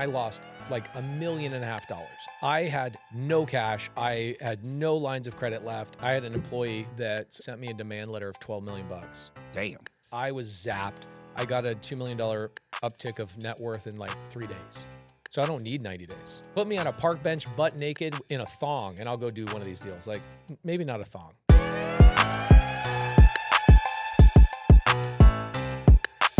I lost like $1.5 million. I had no cash. I had no lines of credit left. I had an employee that sent me a demand letter of $12 million. Damn. I was zapped. I got a $2 million uptick of net worth in like 3 days. So I don't need 90 days. Put me on a park bench, butt naked in a thong, and I'll go do one of these deals. Like, maybe not a thong.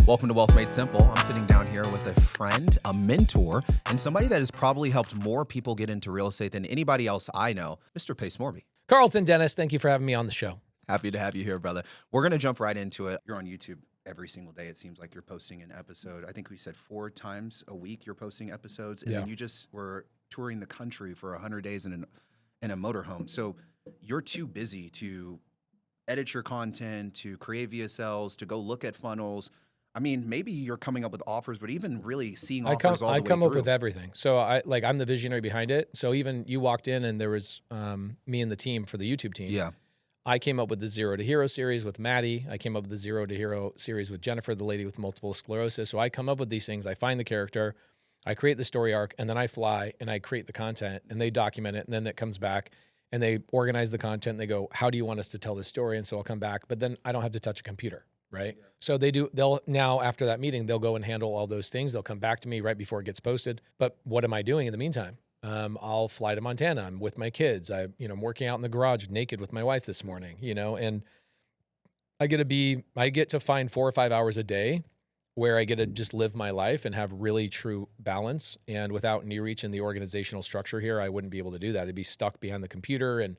Welcome to Wealth Made Simple. I'm sitting down here with a friend, a mentor, and somebody that has probably helped more people get into real estate than anybody else I know, Mr. Pace Morby. Karlton, Dennis, thank you for having me on the show. Happy to have you here, brother. We're going to jump right into it. You're on YouTube every single day. It seems like you're posting an episode. I think we said 4 times a week you're posting episodes, and then you just were touring the country for 100 days in a motorhome. So you're too busy to edit your content, to create VSLs, to go look at funnels. I mean, maybe you're coming up with offers, but even really seeing offers all the way through. I come up with everything. So I'm the visionary behind it. So even you walked in and there was me and the team for the YouTube team. Yeah. I came up with the Zero to Hero series with Maddie. I came up with the Zero to Hero series with Jennifer, the lady with multiple sclerosis. So I come up with these things. I find the character, I create the story arc, and then I fly and I create the content and they document it. And then it comes back and they organize the content. And they go, how do you want us to tell this story? And so I'll come back, but then I don't have to touch a computer. Right. Yeah. So they'll now after that meeting, they'll go and handle all those things. They'll come back to me right before it gets posted. But what am I doing in the meantime? I'll fly to Montana. I'm with my kids. I'm working out in the garage naked with my wife this morning, and I get to find 4 or 5 hours a day where I get to just live my life and have really true balance. And without knee reach in the organizational structure here, I wouldn't be able to do that. I'd be stuck behind the computer and,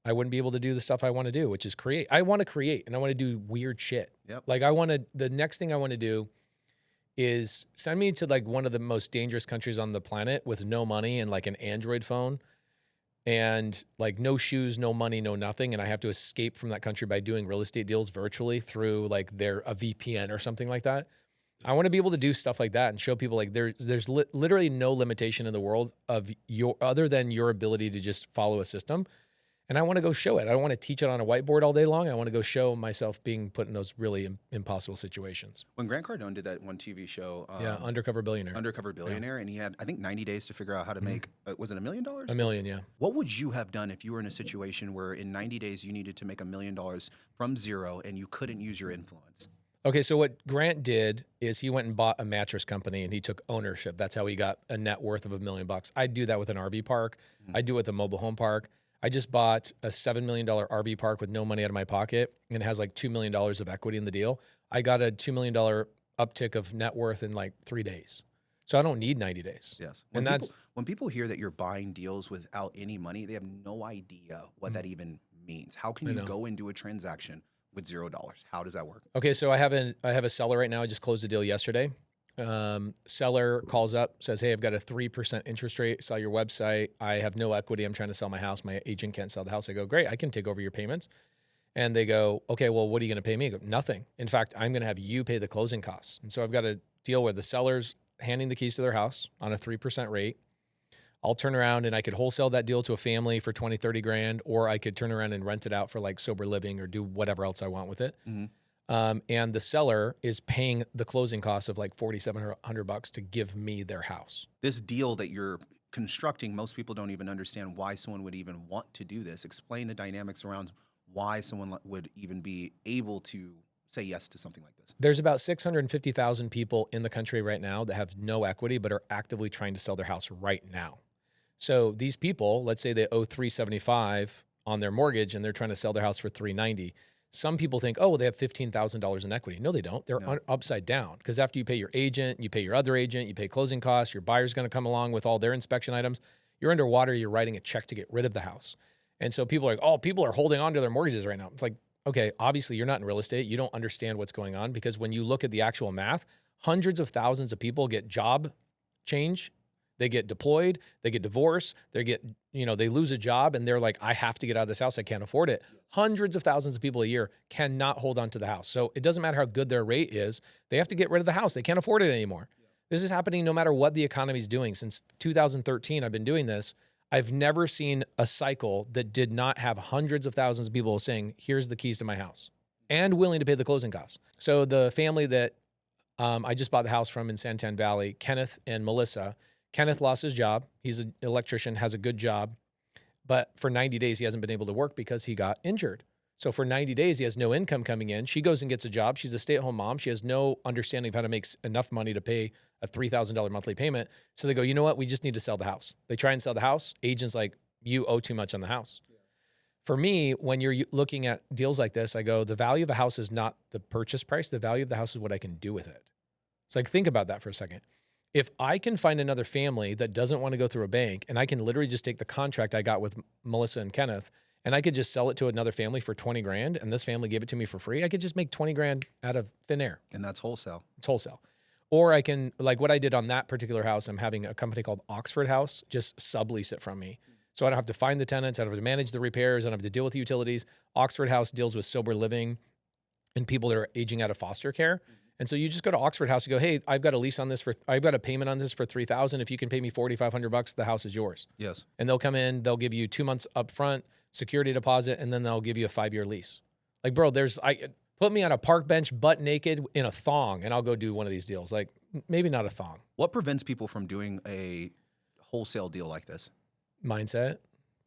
I wouldn't be able to do the stuff I want to do, which is create. I want to create and I want to do weird shit. Yep. Like the next thing I want to do is send me to like one of the most dangerous countries on the planet with no money and like an Android phone and like no shoes, no money, no nothing. And I have to escape from that country by doing real estate deals virtually through like a VPN or something like that. I want to be able to do stuff like that and show people like there's literally no limitation in the world of other than your ability to just follow a system. And I want to go show it. I don't want to teach it on a whiteboard all day long. I want to go show myself being put in those really impossible situations. When Grant Cardone did that one TV show, Undercover Billionaire. And he had, I think, 90 days to figure out how to make, was it $1 million? $1 million, yeah. What would you have done if you were in a situation where in 90 days you needed to make $1 million from zero and you couldn't use your influence? Okay, so what Grant did is he went and bought a mattress company and he took ownership. That's how he got a net worth of $1 million. I'd do that with an RV park. I'd do it with a mobile home park. I just bought a $7 million RV park with no money out of my pocket and it has like $2 million of equity in the deal. I got a $2 million uptick of net worth in like 3 days. So I don't need 90 days. Yes. When people hear that you're buying deals without any money, they have no idea what that even means. How can you go and do a transaction with $0? How does that work? Okay, so I have a seller right now. I just closed a deal yesterday. Seller calls up, says, hey, I've got a 3% interest rate. Saw your website. I have no equity. I'm trying to sell my house. My agent can't sell the house. I go, great. I can take over your payments. And they go, okay, well, what are you going to pay me? I go, nothing. In fact, I'm going to have you pay the closing costs. And so I've got a deal where the seller's handing the keys to their house on a 3% rate. I'll turn around and I could wholesale that deal to a family for 20, 30 grand, or I could turn around and rent it out for like sober living or do whatever else I want with it. Mm-hmm. And the seller is paying the closing costs of like $4,700 to give me their house. This deal that you're constructing, most people don't even understand why someone would even want to do this. Explain the dynamics around why someone would even be able to say yes to something like this. There's about 650,000 people in the country right now that have no equity, but are actively trying to sell their house right now. So these people, let's say they owe $375 on their mortgage and they're trying to sell their house for $390. Some people think, oh, well, they have $15,000 in equity. No, they don't. They're upside down because after you pay your agent, you pay your other agent, you pay closing costs, your buyer's going to come along with all their inspection items. You're underwater. You're writing a check to get rid of the house. And so people are like, oh, people are holding on to their mortgages right now. It's like, okay, obviously you're not in real estate. You don't understand what's going on because when you look at the actual math, hundreds of thousands of people get job change. They get deployed, they get divorced, they lose a job and they're like, I have to get out of this house. I can't afford it. Hundreds of thousands of people a year cannot hold on to the house. So it doesn't matter how good their rate is. They have to get rid of the house. They can't afford it anymore. Yeah. This is happening no matter what the economy is doing. Since 2013, I've been doing this. I've never seen a cycle that did not have hundreds of thousands of people saying, here's the keys to my house and willing to pay the closing costs. So the family that I just bought the house from in Santan Valley, Kenneth and Melissa. Kenneth lost his job. He's an electrician, has a good job. But for 90 days, he hasn't been able to work because he got injured. So for 90 days, he has no income coming in. She goes and gets a job. She's a stay-at-home mom. She has no understanding of how to make enough money to pay a $3,000 monthly payment. So they go, you know what? We just need to sell the house. They try and sell the house. Agent's like, you owe too much on the house. Yeah. For me, when you're looking at deals like this, I go, the value of a house is not the purchase price. The value of the house is what I can do with it. It's like, think about that for a second. If I can find another family that doesn't want to go through a bank, and I can literally just take the contract I got with Melissa and Kenneth, and I could just sell it to another family for 20 grand, and this family gave it to me for free, I could just make 20 grand out of thin air. And that's wholesale. It's wholesale. Or I can, like what I did on that particular house, I'm having a company called Oxford House just sublease it from me. So I don't have to find the tenants, I don't have to manage the repairs, I don't have to deal with the utilities. Oxford House deals with sober living and people that are aging out of foster care. And so you just go to Oxford House and go, hey, I've got a lease on this I've got a payment on this for $3,000. If you can pay me $4,500, the house is yours. Yes. And they'll come in, they'll give you 2 months up front, security deposit, and then they'll give you a 5-year lease. Like, bro, put me on a park bench, butt naked in a thong, and I'll go do one of these deals. Like, maybe not a thong. What prevents people from doing a wholesale deal like this? Mindset,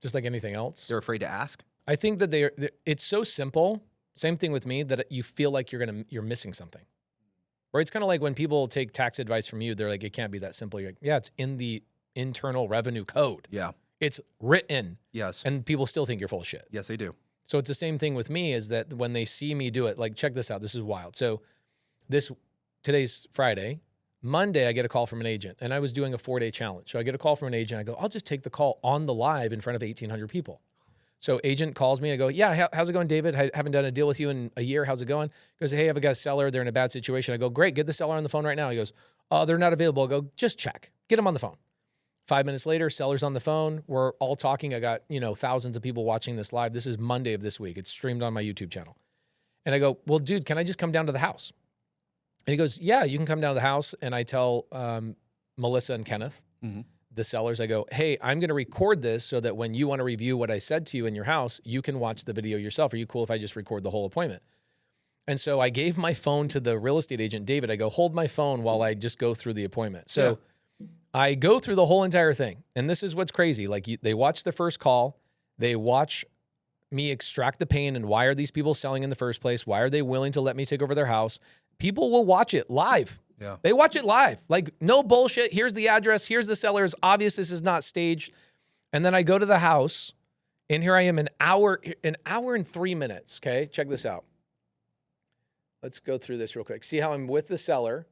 just like anything else. They're afraid to ask? I think that it's so simple. Same thing with me, that you feel like you're missing something. Or it's kind of like when people take tax advice from you, they're like, it can't be that simple. You're like, yeah, it's in the Internal Revenue Code. Yeah. It's written. Yes. And people still think you're full of shit. Yes, they do. So it's the same thing with me, is that when they see me do it, like, check this out. This is wild. So today's Friday. Monday, I get a call from an agent, and I was doing a 4-day challenge. So I get a call from an agent. I go, I'll just take the call on the live in front of 1,800 people. So agent calls me. I go, yeah, how's it going, David? I haven't done a deal with you in a year. How's it going? He goes, hey, I've got a seller. They're in a bad situation. I go, great. Get the seller on the phone right now. He goes, oh, they're not available. I go, just check. Get them on the phone. 5 minutes later, seller's on the phone. We're all talking. I got, thousands of people watching this live. This is Monday of this week. It's streamed on my YouTube channel. And I go, well, dude, can I just come down to the house? And he goes, yeah, you can come down to the house. And I tell Melissa and Kenneth, the sellers, I go, hey, I'm going to record this so that when you want to review what I said to you in your house, you can watch the video yourself. Are you cool if I just record the whole appointment? And so I gave my phone to the real estate agent, David. I go, hold my phone while I just go through the appointment. So I go through the whole entire thing. And this is what's crazy. Like, they watch the first call. They watch me extract the pain. And why are these people selling in the first place? Why are they willing to let me take over their house? People will watch it live. Yeah. They watch it live. Like, no bullshit. Here's the address. Here's the seller. It's obvious this is not staged. And then I go to the house, and here I am an hour and 3 minutes. Okay, check this out. Let's go through this real quick. See how I'm with the seller,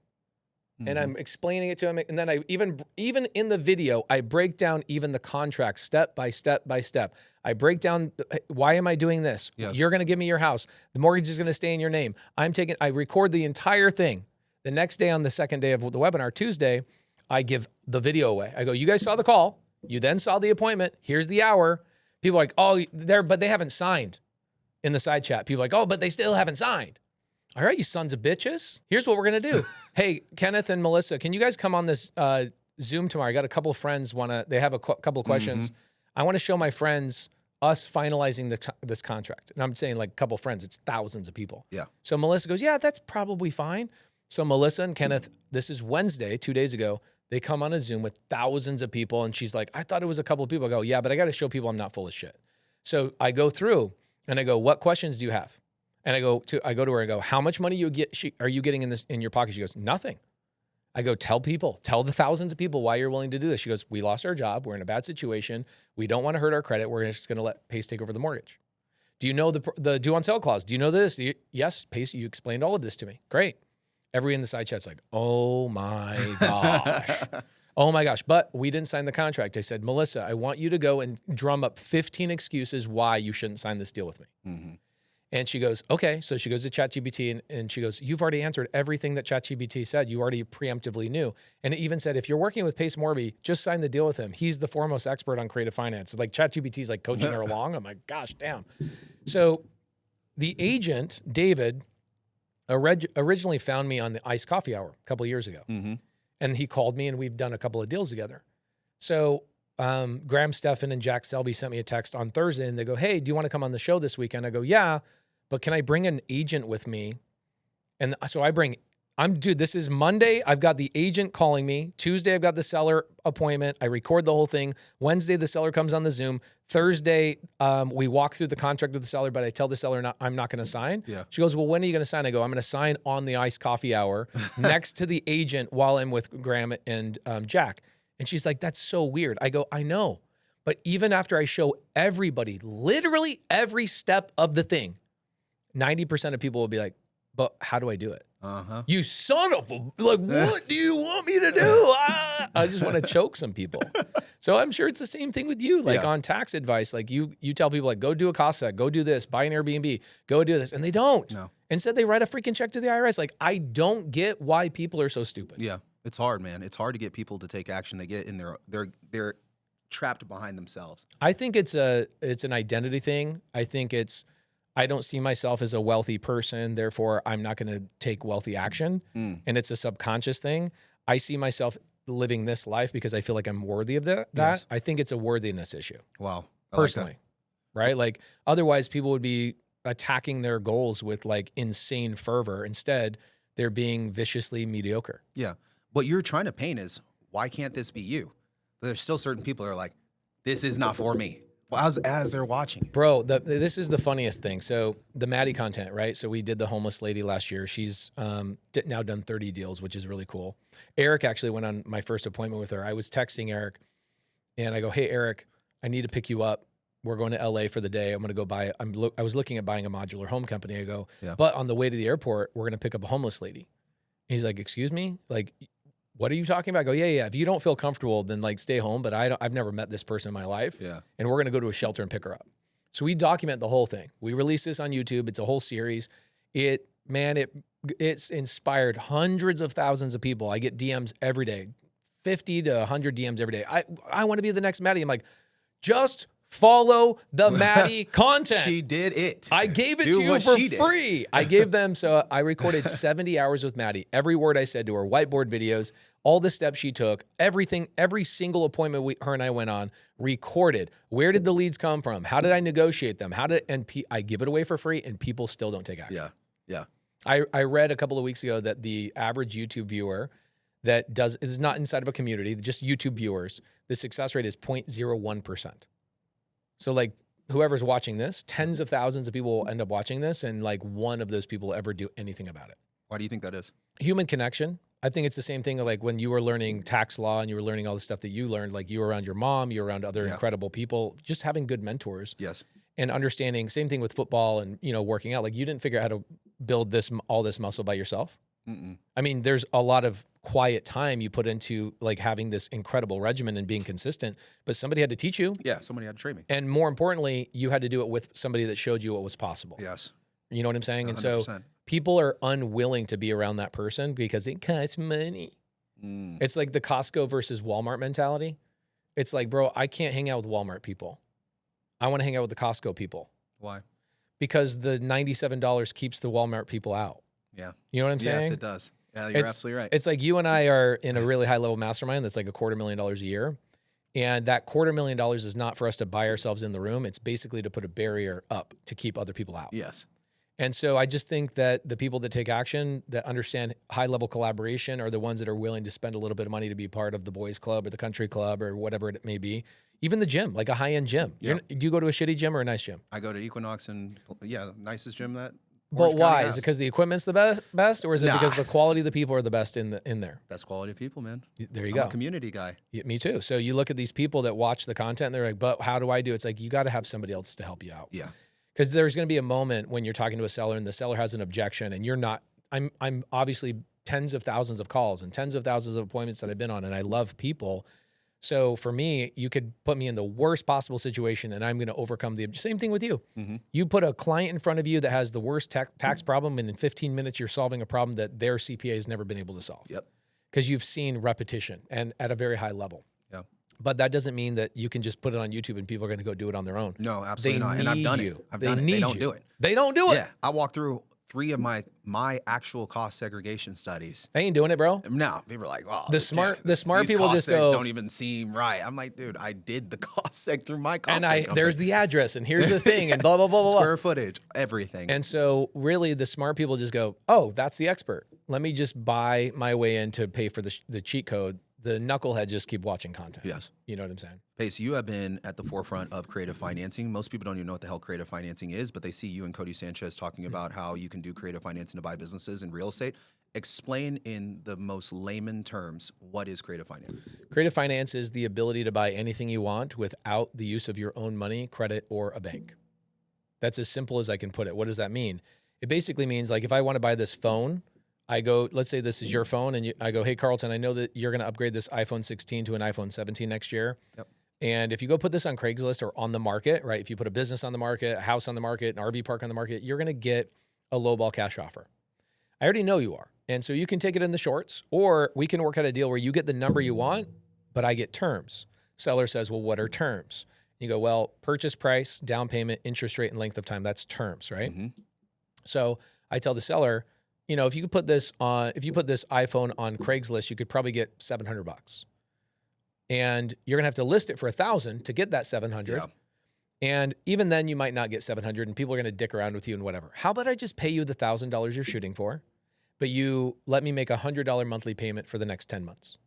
and I'm explaining it to him. And then I even in the video, I break down even the contract step by step by step. I break down, why am I doing this? Yes. You're going to give me your house. The mortgage is going to stay in your name. I record the entire thing. The next day, on the second day of the webinar, Tuesday, I give the video away. I go, you guys saw the call. You then saw the appointment. Here's the hour. People are like, oh, but they haven't signed in the side chat. People are like, oh, but they still haven't signed. All right, you sons of bitches. Here's what we're going to do. Hey, Kenneth and Melissa, can you guys come on this Zoom tomorrow? I got a couple of friends they have a couple of questions. I want to show my friends us finalizing this contract. And I'm saying, like, a couple of friends. It's thousands of people. Yeah. So Melissa goes, yeah, that's probably fine. So Melissa and Kenneth, this is Wednesday, 2 days ago, they come on a Zoom with thousands of people. And she's like, I thought it was a couple of people. I go, yeah, but I got to show people I'm not full of shit. So I go through and I go, what questions do you have? And I go to her, I go, how much money are you getting in your pocket? She goes, nothing. I go, tell the thousands of people why you're willing to do this. She goes, we lost our job. We're in a bad situation. We don't want to hurt our credit. We're just going to let Pace take over the mortgage. Do you know the due on sale clause? Do you know this? Yes, Pace, you explained all of this to me. Great. Everybody in the side chat's like, oh my gosh. Oh my gosh. But we didn't sign the contract. I said, Melissa, I want you to go and drum up 15 excuses why you shouldn't sign this deal with me. And she goes, okay. So she goes to ChatGPT and she goes, you've already answered everything that ChatGPT said. You already preemptively knew. And it even said, if you're working with Pace Morby, just sign the deal with him. He's the foremost expert on creative finance. Like, ChatGPT's like coaching her along. I'm like, gosh, damn. So the agent, David, originally found me on the Iced Coffee Hour a couple of years ago. And he called me and we've done a couple of deals together. So Graham Stephan and Jack Selby sent me a text on Thursday and they go, hey, do you want to come on the show this weekend? I go, yeah, but can I bring an agent with me? And so I bring Dude, this is Monday. I've got the agent calling me. Tuesday, I've got the seller appointment. I record the whole thing. Wednesday, the seller comes on the Zoom. Thursday, we walk through the contract with the seller, but I tell the seller I'm not going to sign. Yeah. She goes, well, when are you going to sign? I go, I'm going to sign on the iced coffee hour next to the agent while I'm with Graham and Jack. And she's like, that's so weird. I go, I know. But even after I show everybody, literally every step of the thing, 90% of people will be like, but how do I do it? You son of a, like, what do you want me to do? I just want to choke some people. So I'm sure it's the same thing with you. Like on tax advice, like you tell people like, go do a cost seg, go do this, buy an Airbnb, go do this. And they don't. No. Instead, they write a freaking check to the IRS. Like, I don't get why people are so stupid. Yeah. It's hard, man. It's hard to get people to take action. They get in they're trapped behind themselves. I think it's an identity thing. I think I don't see myself as a wealthy person, therefore I'm not going to take wealthy action. And it's a subconscious thing. I see myself living this life because I feel like I'm worthy of that. Yes. I think it's a worthiness issue. Wow. Personally. Right? Like otherwise people would be attacking their goals with like insane fervor. Instead, they're being viciously mediocre. Yeah. What you're trying to paint is, why can't this be you? There's still certain people that are like, this is not for me. Well, as they're watching. Bro, this is the funniest thing. So the Maddie content, right? So we did the homeless lady last year. She's now done 30 deals, which is really cool. Eric actually went on my first appointment with her. I was texting Eric and I go, hey, Eric, I need to pick you up. We're going to LA for the day. I'm going to go buy, I was looking at buying a modular home company. I go, but on the way to the airport, we're going to pick up a homeless lady. And he's like, excuse me? Like, what are you talking about? I go, yeah. If you don't feel comfortable, then like stay home. But I've never met this person in my life. Yeah. And we're going to go to a shelter and pick her up. So we document the whole thing. We release this on YouTube. It's a whole series. It's inspired hundreds of thousands of people. I get DMs every day, 50 to 100 DMs every day. I want to be the next Maddie. I'm like, just follow the Maddie content. She did it. I gave it to you for free. I gave them, so I recorded 70 hours with Maddie. Every word I said to her, whiteboard videos, all the steps she took, everything, every single appointment her and I went on, recorded. Where did the leads come from? How did I negotiate them? I give it away for free and people still don't take action. Yeah. I read a couple of weeks ago that the average YouTube viewer that is not inside of a community, just YouTube viewers, the success rate is 0.01%. So like whoever's watching this, tens of thousands of people will end up watching this and like one of those people will ever do anything about it. Why do you think that is? Human connection. I think it's the same thing like when you were learning tax law and you were learning all the stuff that you learned, like you were around your mom, you were around other incredible people, just having good mentors. Yes. And understanding, same thing with football and, working out. Like you didn't figure out how to build all this muscle by yourself. I mean, there's a lot of quiet time you put into like having this incredible regimen and being consistent, but somebody had to teach you. Yeah, somebody had to train me. And more importantly, you had to do it with somebody that showed you what was possible. Yes. You know what I'm saying? 100%. And so people are unwilling to be around that person because it costs money. It's like the Costco versus Walmart mentality. It's like, bro, I can't hang out with Walmart people. I want to hang out with the Costco people. Why? Because the $97 keeps the Walmart people out. Yeah. You know what I'm saying? Yes, it does. Yeah, you're absolutely right. It's like you and I are in a really high level mastermind that's like $250,000 a year. And that $250,000 is not for us to buy ourselves in the room. It's basically to put a barrier up to keep other people out. Yes. And so I just think that the people that take action, that understand high level collaboration, are the ones that are willing to spend a little bit of money to be part of the boys club or the country club or whatever it may be. Even the gym, like a high end gym. Do you go to a shitty gym or a nice gym? I go to Equinox and nicest gym that. But why? Is it because the equipment's the best, or is it because the quality of the people are the best in there? Best quality of people, man. There you go. I'm a community guy. Me too. So you look at these people that watch the content, and they're like, but how do I do it? It's like, you got to have somebody else to help you out. Yeah. Because there's going to be a moment when you're talking to a seller and the seller has an objection and you're not, I'm obviously tens of thousands of calls and tens of thousands of appointments that I've been on, and I love people. So for me, you could put me in the worst possible situation and I'm going to overcome the same thing with you. You put a client in front of you that has the worst tax problem, and in 15 minutes, you're solving a problem that their CPA has never been able to solve. Yep. Because you've seen repetition and at a very high level. Yeah. But that doesn't mean that you can just put it on YouTube and people are going to go do it on their own. No, absolutely not. And I've done it. They don't do it. They don't do it. Yeah. I walked through 3 of my actual cost segregation studies. They ain't doing it, bro. No, people are like, "Oh, the smart people just go don't even seem right." I'm like, "Dude, I did the cost seg through my cost seg company. There's the address and here's the thing and blah blah blah blah. Square footage, everything." And so really, the smart people just go, "Oh, that's the expert." let me just buy my way in to pay for the cheat code. The knuckleheads just keep watching content. Yes. You know what I'm saying? Hey, so you have been at the forefront of creative financing. Most people don't even know what the hell creative financing is, but they see you and Cody Sanchez talking about how you can do creative financing to buy businesses and real estate. Explain in the most layman terms, what is creative finance? Creative finance is the ability to buy anything you want without the use of your own money, credit, or a bank. That's as simple as I can put it. What does that mean? It basically means, like, if I want to buy this phone, I go, let's say this is your phone, and I go, hey, Karlton, I know that you're going to upgrade this iPhone 16 to an iPhone 17 next year. Yep. And if you go put this on Craigslist or on the market, right? If you put a business on the market, a house on the market, an RV park on the market, you're going to get a lowball cash offer. I already know you are. And so you can take it in the shorts, or we can work out a deal where you get the number you want, but I get terms. Seller says, well, what are terms? You go, well, purchase price, down payment, interest rate, and length of time. That's terms, right? Mm-hmm. So I tell the seller, you know, if you put this iPhone on Craigslist, you could probably get $700, and you're gonna have to list it for $1,000 to get that $700. Yeah. And even then, you might not get $700, and people are gonna dick around with you and whatever. How about I just pay you the $1,000 you're shooting for, but you let me make $100 monthly payment for the next 10 months?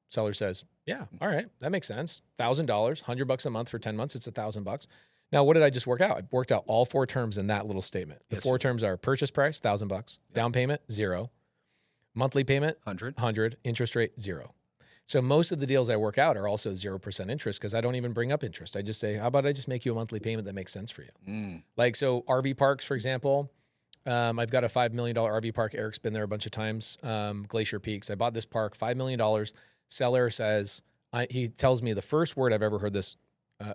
Seller says, yeah, all right, that makes sense. $1,000, $100 a month for 10 months, it's $1,000. Now, what did I just work out? I worked out all 4 terms in that little statement. The 4 terms are purchase price, $1,000, down payment, 0, monthly payment, 100, interest rate, 0. So most of the deals I work out are also 0% interest, because I don't even bring up interest. I just say, how about I just make you a monthly payment that makes sense for you? Like, so RV parks, for example, I've got a $5 million RV park. Eric's been there a bunch of times, Glacier Peaks. I bought this park, $5 million. Seller says, he tells me the first word I've ever heard this,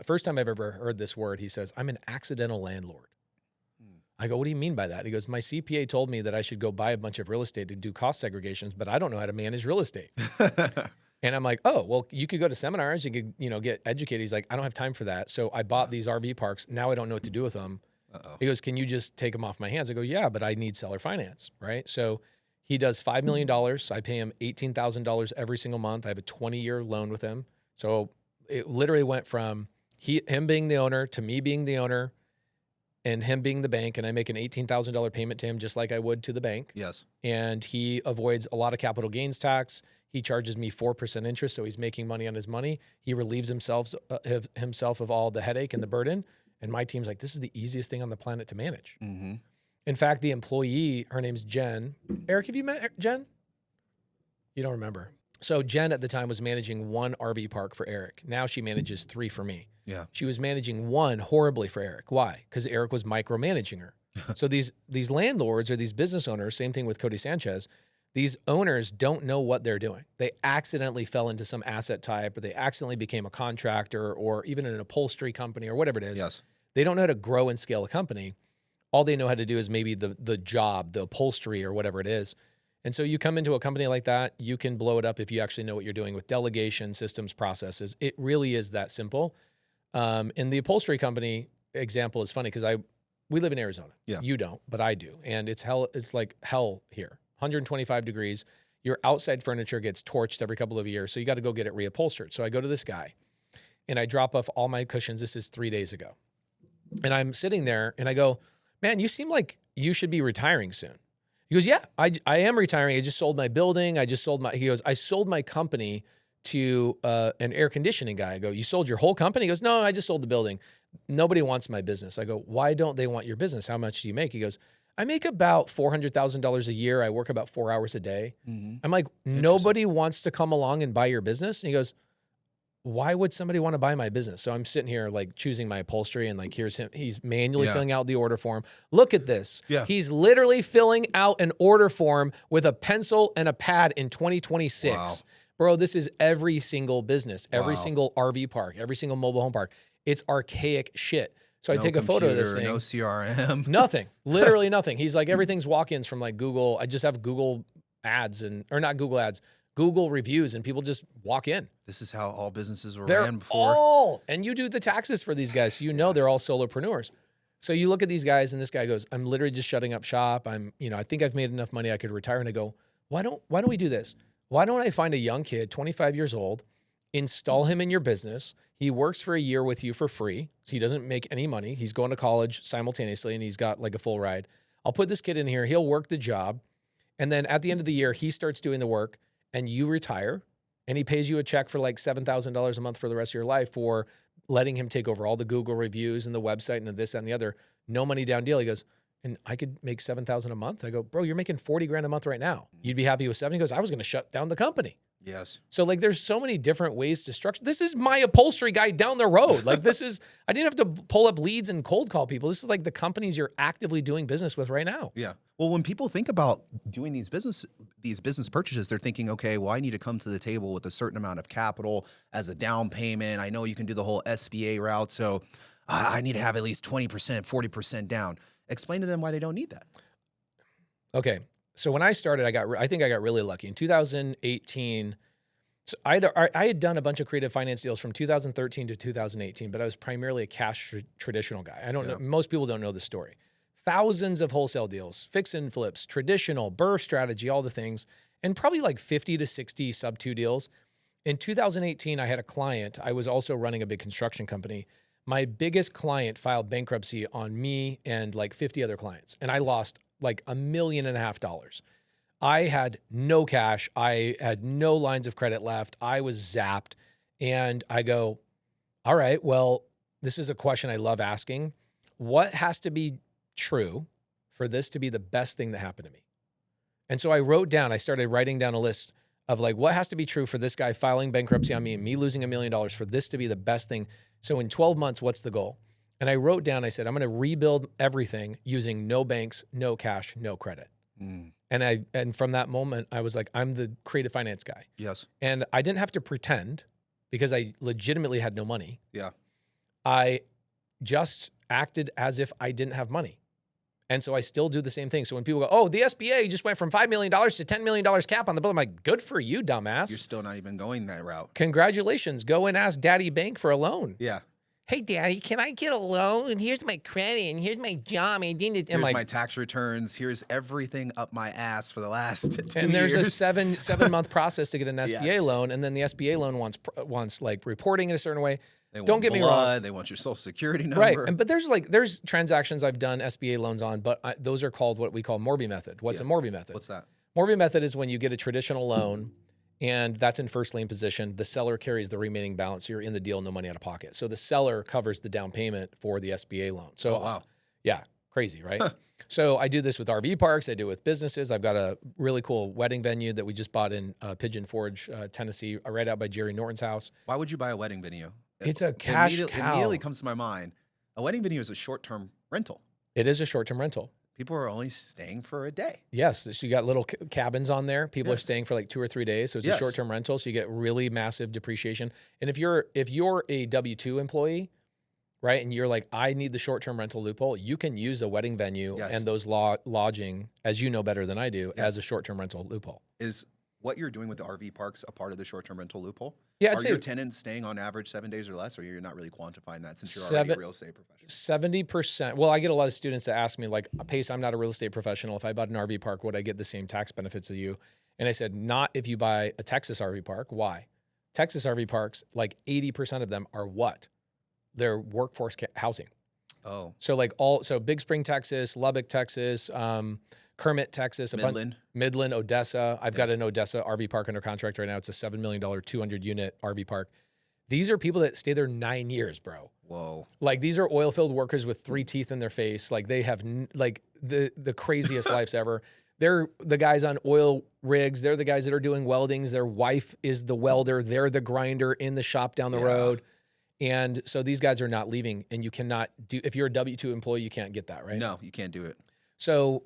first time I've ever heard this word, he says, I'm an accidental landlord. I go, what do you mean by that? He goes, my CPA told me that I should go buy a bunch of real estate to do cost segregations, but I don't know how to manage real estate. And I'm like, oh, well, you could go to seminars, you could, you know, get educated. He's like, I don't have time for that. So I bought these RV parks. Now I don't know what to do with them. He goes, can you just take them off my hands? I go, yeah, but I need seller finance, right? So he does $5 million. I pay him $18,000 every single month. I have a 20-year loan with him. So it literally went from him being the owner to me being the owner and him being the bank. And I make an $18,000 payment to him just like I would to the bank. Yes. And he avoids a lot of capital gains tax. He charges me 4% interest, so he's making money on his money. He relieves himself of all the headache and the burden. And my team's like, this is the easiest thing on the planet to manage. Mm-hmm. In fact, the employee, her name's Jen. Eric, have you met Jen? You don't remember. So Jen at the time was managing 1 RV park for Eric. Now she manages 3 for me. Yeah. She was managing 1 horribly for Eric. Why? Because Eric was micromanaging her. So these landlords or these business owners, same thing with Cody Sanchez, these owners don't know what they're doing. They accidentally fell into some asset type, or they accidentally became a contractor, or even an upholstery company, or whatever it is. Yes. They don't know how to grow and scale a company. All they know how to do is maybe the job, the upholstery, or whatever it is. And so you come into a company like that, you can blow it up if you actually know what you're doing with delegation, systems, processes. It really is that simple. And the upholstery company example is funny because we live in Arizona. Yeah. You don't, but I do. And it's like hell here. 125 degrees. Your outside furniture gets torched every couple of years. So you got to go get it reupholstered. So I go to this guy and I drop off all my cushions. This is 3 days ago. And I'm sitting there and I go, man, you seem like you should be retiring soon. He goes, yeah, I am retiring. I just sold my building. He goes, I sold my company to an air conditioning guy. I go, you sold your whole company? He goes, no, I just sold the building. Nobody wants my business. I go, why don't they want your business? How much do you make? He goes, I make about $400,000 a year. I work about 4 hours a day. Mm-hmm. I'm like, nobody wants to come along and buy your business? And he goes, why would somebody want to buy my business? So I'm sitting here like choosing my upholstery and like, here's him. He's manually filling out the order form. Look at this. Yeah. He's literally filling out an order form with a pencil and a pad in 2026. Wow. Bro, this is every single business, every single RV park, every single mobile home park. It's archaic shit. So I take a photo of this thing. No CRM. Nothing. Literally nothing. He's like, everything's walk-ins from like Google. I just have Google ads or not Google ads, Google reviews, and people just walk in. This is how all businesses were ran before. And you do the taxes for these guys, so you know they're all solopreneurs. So you look at these guys, and this guy goes, I'm literally just shutting up shop. I think I've made enough money I could retire. And I go, why don't we do this? Why don't I find a young kid, 25 years old, install him in your business? He works for a year with you for free, so he doesn't make any money. He's going to college simultaneously, and he's got like a full ride. I'll put this kid in here. He'll work the job, And then at the end of the year, he starts doing the work and you retire and he pays you a check for like $7,000 a month for the rest of your life for letting him take over all the Google reviews and the website and the this and the other. No money down deal. He goes, and I could make $7,000 a month. I go, bro, you're making 40 grand a month right now. You'd be happy with 7. He goes, I was going to shut down the company. Yes. So like, there's so many different ways to structure. This is my upholstery guy down the road. Like this is, I didn't have to pull up leads and cold call people. This is like the companies you're actively doing business with right now. Yeah. Well, when people think about doing these business purchases, they're thinking, okay, well, I need to come to the table with a certain amount of capital as a down payment. I know you can do the whole SBA route. So I need to have at least 20%, 40% down. Explain to them why they don't need that. Okay. So when I started, I think I got really lucky. In 2018, so I had done a bunch of creative finance deals from 2013 to 2018, but I was primarily a cash traditional guy. I don't know. Most people don't know the story. Thousands of wholesale deals, fix and flips, traditional, BRRRR strategy, all the things, and probably like 50 to 60 sub-2 deals. In 2018, I had a client. I was also running a big construction company. My biggest client filed bankruptcy on me and like 50 other clients, and I lost like $1.5 million. I had no cash. I had no lines of credit left. I was zapped. And I go, all right, well, this is a question I love asking. What has to be true for this to be the best thing that happened to me? And so I started writing down a list of like, what has to be true for this guy filing bankruptcy on me and me losing $1 million for this to be the best thing? So in 12 months, what's the goal? And I wrote down, I said, I'm going to rebuild everything using no banks, no cash, no credit. And from that moment, I was like, I'm the creative finance guy. Yes. And I didn't have to pretend because I legitimately had no money. Yeah. I just acted as if I didn't have money. And so I still do the same thing. So when people go, oh, the SBA just went from $5 million to $10 million cap on the bill, I'm like, good for you, dumbass. You're still not even going that route. Congratulations. Go and ask Daddy Bank for a loan. Yeah. Hey, Daddy, can I get a loan? And here's my credit, and here's my job. And here's my tax returns. Here's everything up my ass for the last 2 years. And there's a seven-month process to get an SBA loan, and then the SBA loan wants like reporting in a certain way. Don't get me wrong. They want your social security number. Right, but there's transactions I've done SBA loans on, but those are called what we call Morby method. What's a Morby method? What's that? Morby method is when you get a traditional loan, and that's in first lien position. The seller carries the remaining balance. So you're in the deal, no money out of pocket. So the seller covers the down payment for the SBA loan. So, wow. Yeah, crazy, right? So I do this with RV parks. I do it with businesses. I've got a really cool wedding venue that we just bought in Pigeon Forge, Tennessee, right out by Jerry Norton's house. Why would you buy a wedding venue? It's a cash cow. It immediately comes to my mind. A wedding venue is a short-term rental. It is a short-term rental. People are only staying for a day. Yes. So you got little cabins on there. People are staying for like 2 or 3 days. So it's a short-term rental. So you get really massive depreciation. And if you're a W-2 employee, right, and you're like, I need the short-term rental loophole, you can use a wedding venue and those lodging, as you know better than I do, as a short-term rental loophole. Is what you're doing with the RV parks a part of the short-term rental loophole? Yeah, Are your tenants staying on average 7 days or less, or you're not really quantifying that since you're already a real estate professional? 70%. Well, I get a lot of students that ask me, like, Pace, I'm not a real estate professional. If I bought an RV park, would I get the same tax benefits as you? And I said, not if you buy a Texas RV park. Why? Texas RV parks, like 80% of them are what? They're workforce housing. Oh. So like so Big Spring, Texas, Lubbock, Texas, Kermit, Texas, Midland, Odessa. I've got an Odessa RV park under contract right now. It's a $7 million, 200-unit RV park. These are people that stay there 9 years, bro. Whoa. Like these are oil field workers with 3 teeth in their face. Like they have like the craziest lives ever. They're the guys on oil rigs. They're the guys that are doing weldings. Their wife is the welder. They're the grinder in the shop down the road. And so these guys are not leaving, and you cannot do, if you're a W-2 employee, you can't get that, right? No, you can't do it. So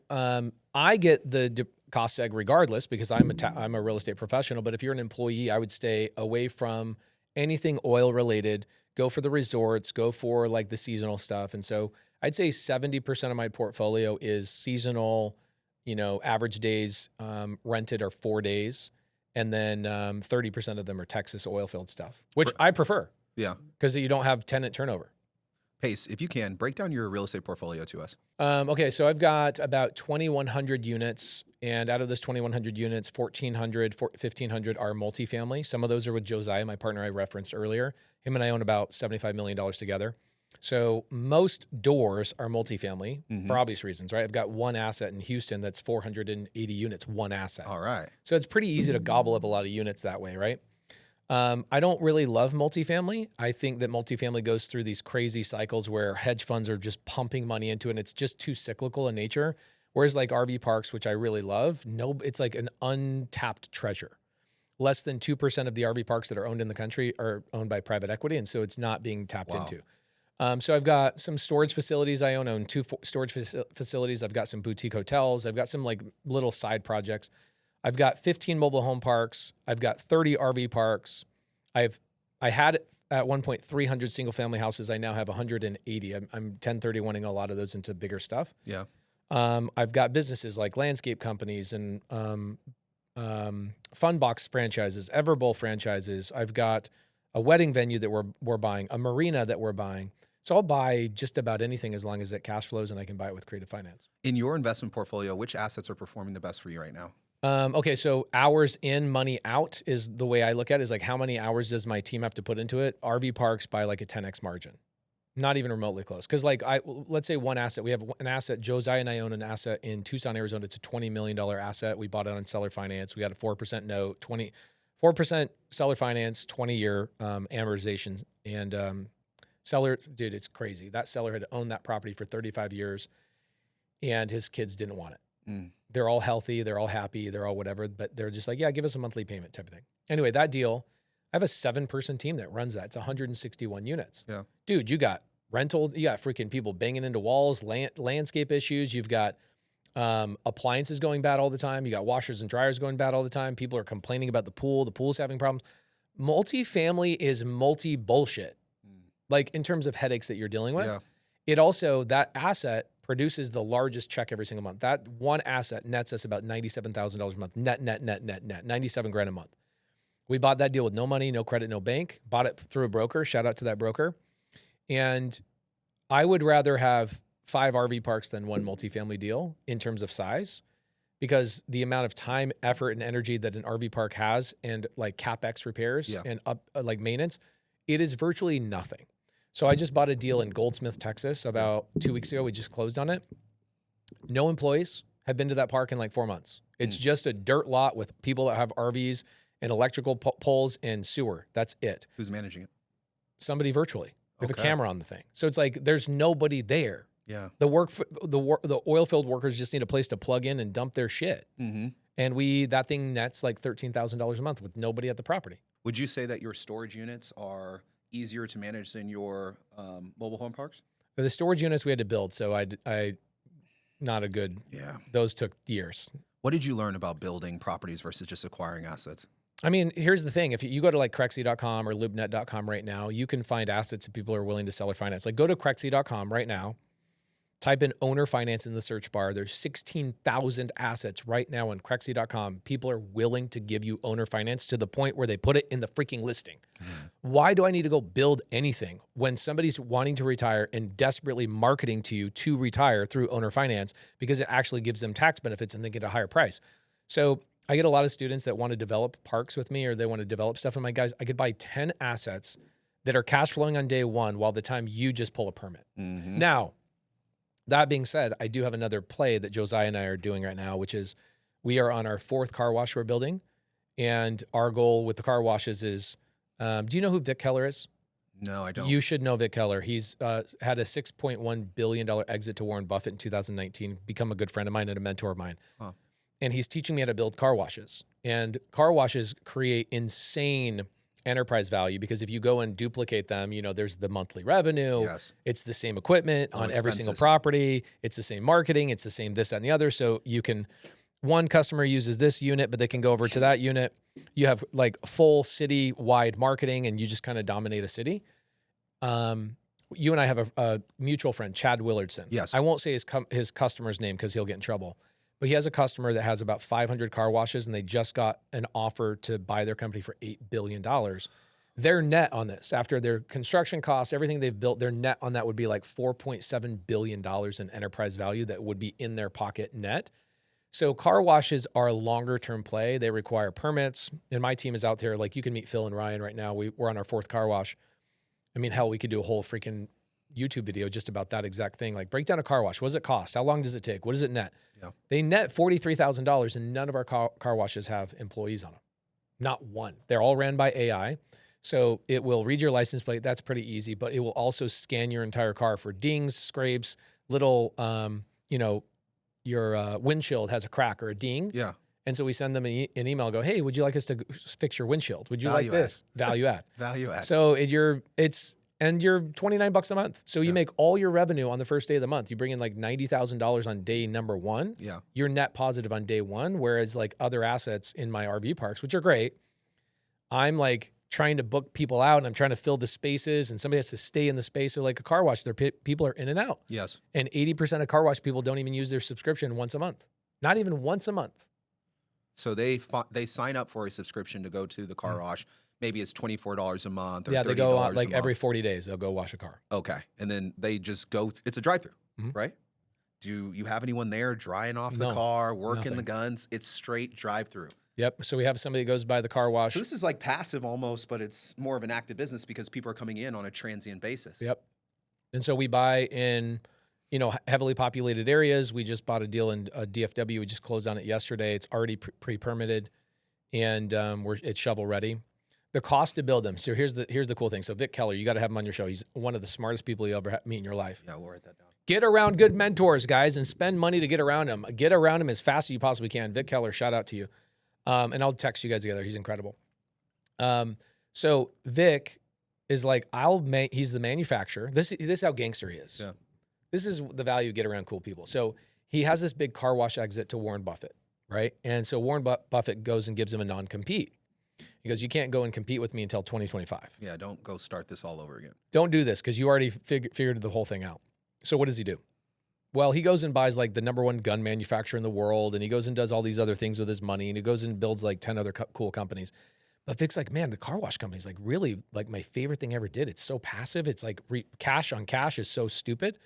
I get the cost seg regardless because I'm a real estate professional. But if you're an employee, I would stay away from anything oil related, go for the resorts, go for like the seasonal stuff. And so I'd say 70% of my portfolio is seasonal, average days rented are 4 days. And then 30% of them are Texas oil field stuff, which I prefer. Yeah. Because you don't have tenant turnover. Pace, if you can, break down your real estate portfolio to us. Okay, so I've got about 2,100 units, and out of those 2,100 units, 1,500 are multifamily. Some of those are with Josiah, my partner I referenced earlier. Him and I own about $75 million together. So most doors are multifamily for obvious reasons, right? I've got one asset in Houston that's 480 units, one asset. All right. So it's pretty easy to gobble up a lot of units that way, right? I don't really love multifamily. I think that multifamily goes through these crazy cycles where hedge funds are just pumping money into it, and it's just too cyclical in nature. Whereas like RV parks, which I really love, it's like an untapped treasure. Less than 2% of the RV parks that are owned in the country are owned by private equity, and so it's not being tapped into. So I've got some storage facilities. I own two storage facilities. I've got some boutique hotels. I've got some like little side projects. I've got 15 mobile home parks. I've got 30 RV parks. I had at one point 300 single family houses. I now have 180. I'm 1031ing a lot of those into bigger stuff. Yeah. I've got businesses like landscape companies and Funbox franchises, Everbowl franchises. I've got a wedding venue that we're buying, a marina that we're buying. So I'll buy just about anything as long as it cash flows and I can buy it with creative finance. In your investment portfolio, which assets are performing the best for you right now? Okay, so hours in, money out is the way I look at it, is like how many hours does my team have to put into it? RV parks by like a 10x margin. Not even remotely close. Because like let's say one asset, we have an asset, Josiah and I own an asset in Tucson, Arizona. It's a $20 million asset. We bought it on seller finance. We got a 4% note, 4% seller finance, 20-year amortizations. And seller, dude, it's crazy. That seller had owned that property for 35 years and his kids didn't want it. They're all healthy. They're all happy. They're all whatever, but they're just like, yeah, give us a monthly payment type of thing. Anyway, that deal, I have a 7-person team that runs that. It's 161 units. Yeah. Dude, you got rental, you got freaking people banging into walls, landscape issues. You've got appliances going bad all the time. You got washers and dryers going bad all the time. People are complaining about the pool. The pool's having problems. Multifamily is multi-bullshit. Like in terms of headaches that you're dealing with. Yeah. It also, that asset produces the largest check every single month. That one asset nets us about $97,000 a month. Net, 97 grand a month. We bought that deal with no money, no credit, no bank. Bought it through a broker. Shout out to that broker. And I would rather have 5 RV parks than one multifamily deal in terms of size, because the amount of time, effort, and energy that an RV park has, and like CapEx repairs and like maintenance, it is virtually nothing. So I just bought a deal in Goldsmith, Texas about 2 weeks ago. We just closed on it. No employees have been to that park in like 4 months. It's just a dirt lot with people that have RVs and electrical poles and sewer. That's it. Who's managing it? Somebody virtually. We have a camera on the thing. So it's like there's nobody there. Yeah. The oil field workers just need a place to plug in and dump their shit. And that thing nets like $13,000 a month with nobody at the property. Would you say that your storage units are easier to manage than your mobile home parks? The storage units we had to build, so not a good. Yeah. Those took years. What did you learn about building properties versus just acquiring assets? I mean, here's the thing. If you go to like Crexy.com or LoopNet.com right now, you can find assets that people are willing to sell or finance. Like go to Crexy.com right now, type in owner finance in the search bar. There's 16,000 assets right now on Crexy.com. People are willing to give you owner finance to the point where they put it in the freaking listing. Why do I need to go build anything when somebody's wanting to retire and desperately marketing to you to retire through owner finance, because it actually gives them tax benefits and they get a higher price? So I get a lot of students that want to develop parks with me, or they want to develop stuff. I'm like, guys, I could buy 10 assets that are cash flowing on day one while the time you just pull a permit. Now, that being said, I do have another play that Josiah and I are doing right now, which is we are on our 4th car wash we're building. And our goal with the car washes is, do you know who Vic Keller is? No, I don't. You should know Vic Keller. He's had a $6.1 billion exit to Warren Buffett in 2019, become a good friend of mine and a mentor of mine. And he's teaching me how to build car washes. And car washes create insane enterprise value, because if you go and duplicate them, you know, there's the monthly revenue. Yes. It's the same equipment on every single property. It's the same marketing. It's the same this, that, and the other. So you can, one customer uses this unit, but they can go over to that unit. You have like full city-wide marketing, and you just kind of dominate a city. You and I have a mutual friend, Chad Willardson. Yes. I won't say his customer's name because he'll get in trouble. But he has a customer that has about 500 car washes, and they just got an offer to buy their company for $8 billion. Their net on this, after their construction costs, everything they've built, their net on that would be like $4.7 billion in enterprise value that would be in their pocket net. So car washes are a longer-term play. They require permits. And my team is out there. Like, you can meet Phil and Ryan right now. We're on our 4th car wash. I mean, hell, we could do a whole freaking YouTube video just about that exact thing. Like break down a car wash. What does it cost? How long does it take? What does it net? Yeah. They net $43,000 and none of our car washes have employees on them. Not one. They're all ran by AI. So it will read your license plate. That's pretty easy, but it will also scan your entire car for dings, scrapes, little, your windshield has a crack or a ding. Yeah. And so we send them an email, go, hey, would you like us to fix your windshield? Would you like this? Value add. Value add. So you're $29 a month. So you make all your revenue on the first day of the month. You bring in like $90,000 on day number one. Yeah. You're net positive on day one. Whereas like other assets in my RV parks, which are great, I'm like trying to book people out and I'm trying to fill the spaces and somebody has to stay in the space. So like a car wash, people are in and out. Yes. And 80% of car wash people don't even use their subscription once a month. Not even once a month. So they sign up for a subscription to go to the car wash. Maybe it's $24 a month or $30 they go out like a every month. 40 days, they'll go wash a car. Okay. And then they just go, it's a drive-through, right? Do you have anyone there drying off the car, working the guns? It's straight drive-through. Yep. So we have somebody that goes by the car wash. So this is like passive almost, but it's more of an active business because people are coming in on a transient basis. Yep. And so we buy in, heavily populated areas. We just bought a deal in DFW. We just closed on it yesterday. It's already pre-permitted and it's shovel ready. The cost to build them. So here's the cool thing. So Vic Keller, you got to have him on your show. He's one of the smartest people you ever meet in your life. Yeah, we'll write that down. Get around good mentors, guys, and spend money to get around them. Get around him as fast as you possibly can. Vic Keller, shout out to you. And I'll text you guys together. He's incredible. So Vic is like, he's the manufacturer. This is how gangster he is. Yeah. This is the value of get around cool people. So he has this big car wash exit to Warren Buffett, right? And so Warren Buffett goes and gives him a non-compete. He goes, you can't go and compete with me until 2025. Yeah, don't go start this all over again. Don't do this because you already figured the whole thing out. So what does he do? Well, he goes and buys like the #1 gun manufacturer in the world, and he goes and does all these other things with his money, and he goes and builds like 10 other cool companies. But Vic's like, man, the car wash company is like really like my favorite thing I ever did. It's so passive. It's like cash on cash is so stupid.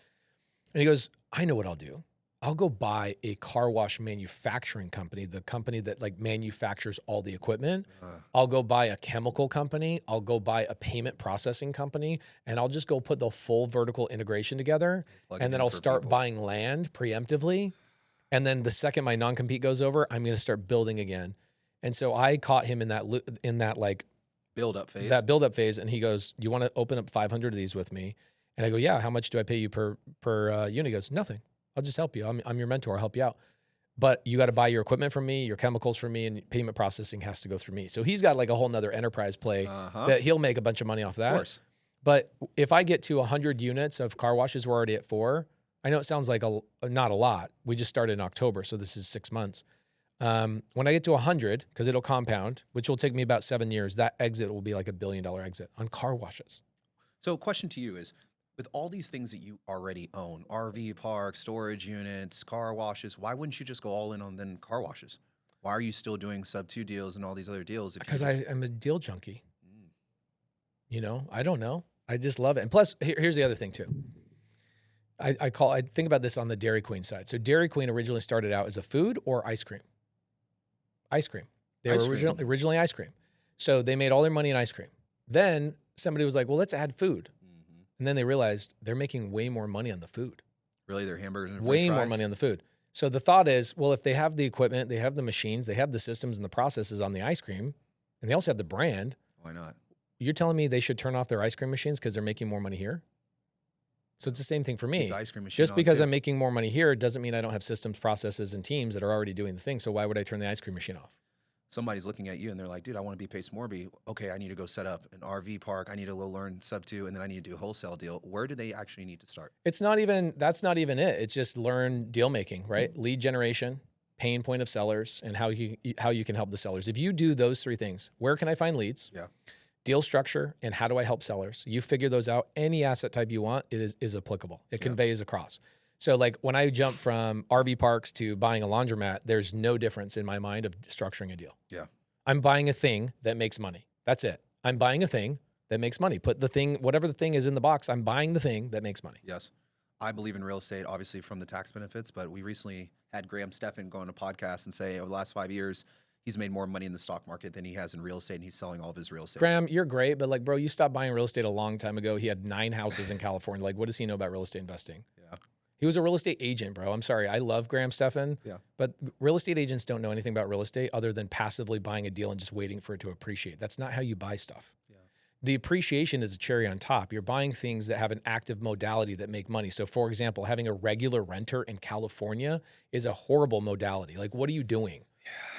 And he goes, I know what I'll do. I'll go buy a car wash manufacturing company, the company that like manufactures all the equipment. I'll go buy a chemical company. I'll go buy a payment processing company, and I'll just go put the full vertical integration together. And then I'll start buying land preemptively. And then the second my non-compete goes over, I'm going to start building again. And so I caught him in that like build-up phase. That build-up phase, and he goes, "You want to open up 500 of these with me?" And I go, "Yeah. How much do I pay you per unit?" He goes, "Nothing. I'll just help you. I'm your mentor. I'll help you out. But you got to buy your equipment from me, your chemicals from me, and payment processing has to go through me." So he's got like a whole nother enterprise play that he'll make a bunch of money off that. Of course. But if I get to 100 units of car washes, we're already at 4. I know it sounds like not a lot. We just started in October, so this is 6 months. When I get to 100, because it'll compound, which will take me about 7 years, that exit will be like $1 billion exit on car washes. So question to you is, with all these things that you already own, RV parks, storage units, car washes, why wouldn't you just go all in on then car washes? Why are you still doing sub-2 deals and all these other deals? Because I'm a deal junkie. I don't know. I just love it. And plus, here's the other thing too. I think about this on the Dairy Queen side. So Dairy Queen originally started out as a food or ice cream. Ice cream. They were originally ice cream. So they made all their money in ice cream. Then somebody was like, well, let's add food. And then they realized they're making way more money on the food. Really, their hamburgers and way more money on the food. So the thought is, well, if they have the equipment, they have the machines, they have the systems and the processes on the ice cream, and they also have the brand. Why not? You're telling me they should turn off their ice cream machines because they're making more money here? So it's the same thing for me. The ice cream machine Just because I'm making more money here doesn't mean I don't have systems, processes, and teams that are already doing the thing. So why would I turn the ice cream machine off? Somebody's looking at you and they're like, dude, I want to be Pace Morby. Okay, I need to go set up an RV park. I need to go learn sub-2, and then I need to do a wholesale deal. Where do they actually need to start? That's not even it. It's just learn deal making, right? Lead generation, pain point of sellers, and how you can help the sellers. If you do those 3 things, where can I find leads? Yeah. Deal structure, and how do I help sellers? You figure those out. Any asset type you want, it is applicable. It conveys across. So like when I jump from RV parks to buying a laundromat, there's no difference in my mind of structuring a deal. Yeah. I'm buying a thing that makes money. That's it. I'm buying a thing that makes money. Put the thing, whatever the thing is in the box, I'm buying the thing that makes money. Yes. I believe in real estate, obviously from the tax benefits, but we recently had Stephan go on a podcast and say over the last 5 years, he's made more money in the stock market than he has in real estate, and he's selling all of his real estate. Graham, you're great, but like, bro, you stopped buying real estate a long time ago. He had 9 houses in California. Like, what does he know about real estate investing? Yeah. He was a real estate agent, bro. I'm sorry. I love Graham Stephan. Yeah. But real estate agents don't know anything about real estate other than passively buying a deal and just waiting for it to appreciate. That's not how you buy stuff. Yeah. The appreciation is a cherry on top. You're buying things that have an active modality that make money. So for example, having a regular renter in California is a horrible modality. Like, what are you doing?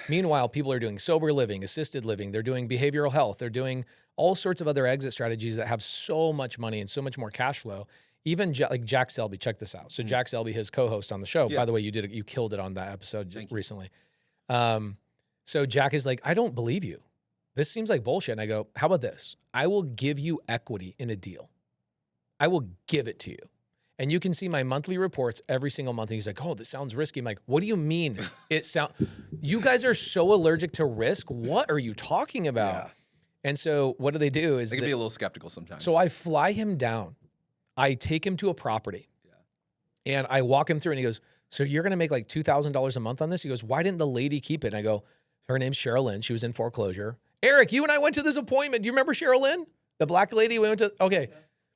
Meanwhile, people are doing sober living, assisted living. They're doing behavioral health. They're doing all sorts of other exit strategies that have so much money and so much more cash flow. Even like Jack Selby, check this out. So Jack Selby, his co-host on the show, by the way, you killed it on that episode recently. So Jack is like, I don't believe you. This seems like bullshit. And I go, how about this? I will give you equity in a deal. I will give it to you. And you can see my monthly reports every single month. And he's like, oh, this sounds risky. I'm like, what do you mean? You guys are so allergic to risk. What are you talking about? Yeah. And so what do? They can be a little skeptical sometimes. So I fly him down. I take him to a property and I walk him through and he goes, so you're going to make like $2,000 a month on this? He goes, why didn't the lady keep it? And I go, her name's Cheryl Lynn. She was in foreclosure. Eric, you and I went to this appointment. Do you remember Cheryl Lynn? The black lady we went to? Okay.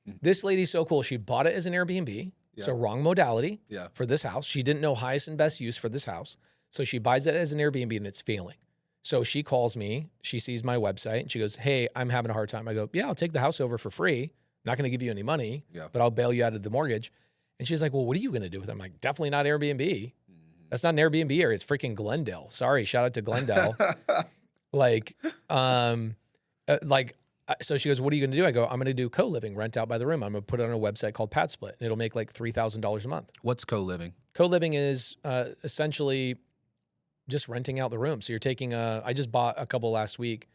Yeah. This lady's so cool. She bought it as an Airbnb. Yeah. So wrong modality for this house. She didn't know highest and best use for this house. So she buys it as an Airbnb and it's failing. So she calls me. She sees my website and she goes, hey, I'm having a hard time. I go, yeah, I'll take the house over for free. Not going to give you any money, but I'll bail you out of the mortgage. And she's like, well, what are you going to do with it? I'm like, definitely not Airbnb. That's not an Airbnb area. It's freaking Glendale. Sorry. Shout out to Glendale. So she goes, what are you going to do? I go, I'm going to do co-living, rent out by the room. I'm going to put it on a website called PadSplit and it'll make like $3,000 a month. What's co-living? Co-living is essentially just renting out the room. So you're taking I just bought a couple last week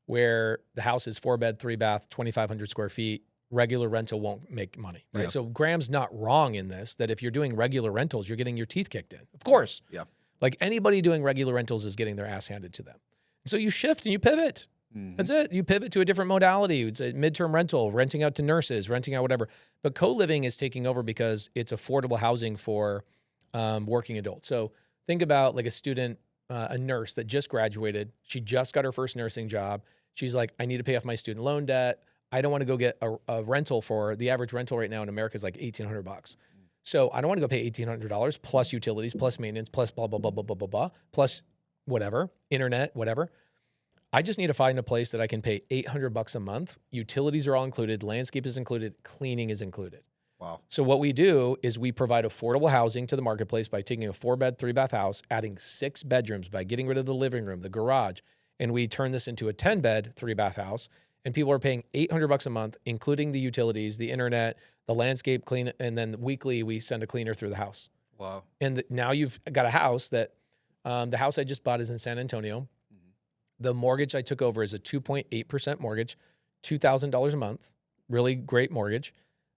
where the house is 4-bed, 3-bath, 2,500 square feet. Regular rental won't make money, right? Yeah. So Graham's not wrong in this, that if you're doing regular rentals, you're getting your teeth kicked in. Of course. Yeah. Like anybody doing regular rentals is getting their ass handed to them. So you shift and you pivot. Mm-hmm. That's it. You pivot to a different modality. It's a midterm rental, renting out to nurses, renting out whatever. But co-living is taking over because it's affordable housing for working adults. So think about like a student, a nurse that just graduated. She just got her first nursing job. She's like, I need to pay off my student loan debt. I don't want to go get a rental the average rental right now in America is like $1,800. So I don't want to go pay $1,800 plus utilities, plus maintenance, plus blah, blah, blah, blah, blah, blah, blah, plus whatever, internet, whatever. I just need to find a place that I can pay $800 a month. Utilities are all included. Landscape is included. Cleaning is included. Wow. So what we do is we provide affordable housing to the marketplace by taking a 4-bed, 3-bath house, adding 6 bedrooms by getting rid of the living room, the garage, and we turn this into a 10-bed, 3-bath house. And people are paying $800 a month, including the utilities, the internet, the landscape clean, and then weekly we send a cleaner through the house. Wow. And now you've got a house that, the house I just bought is in San Antonio. Mm-hmm. The mortgage I took over is a 2.8% mortgage, $2,000 a month, really great mortgage.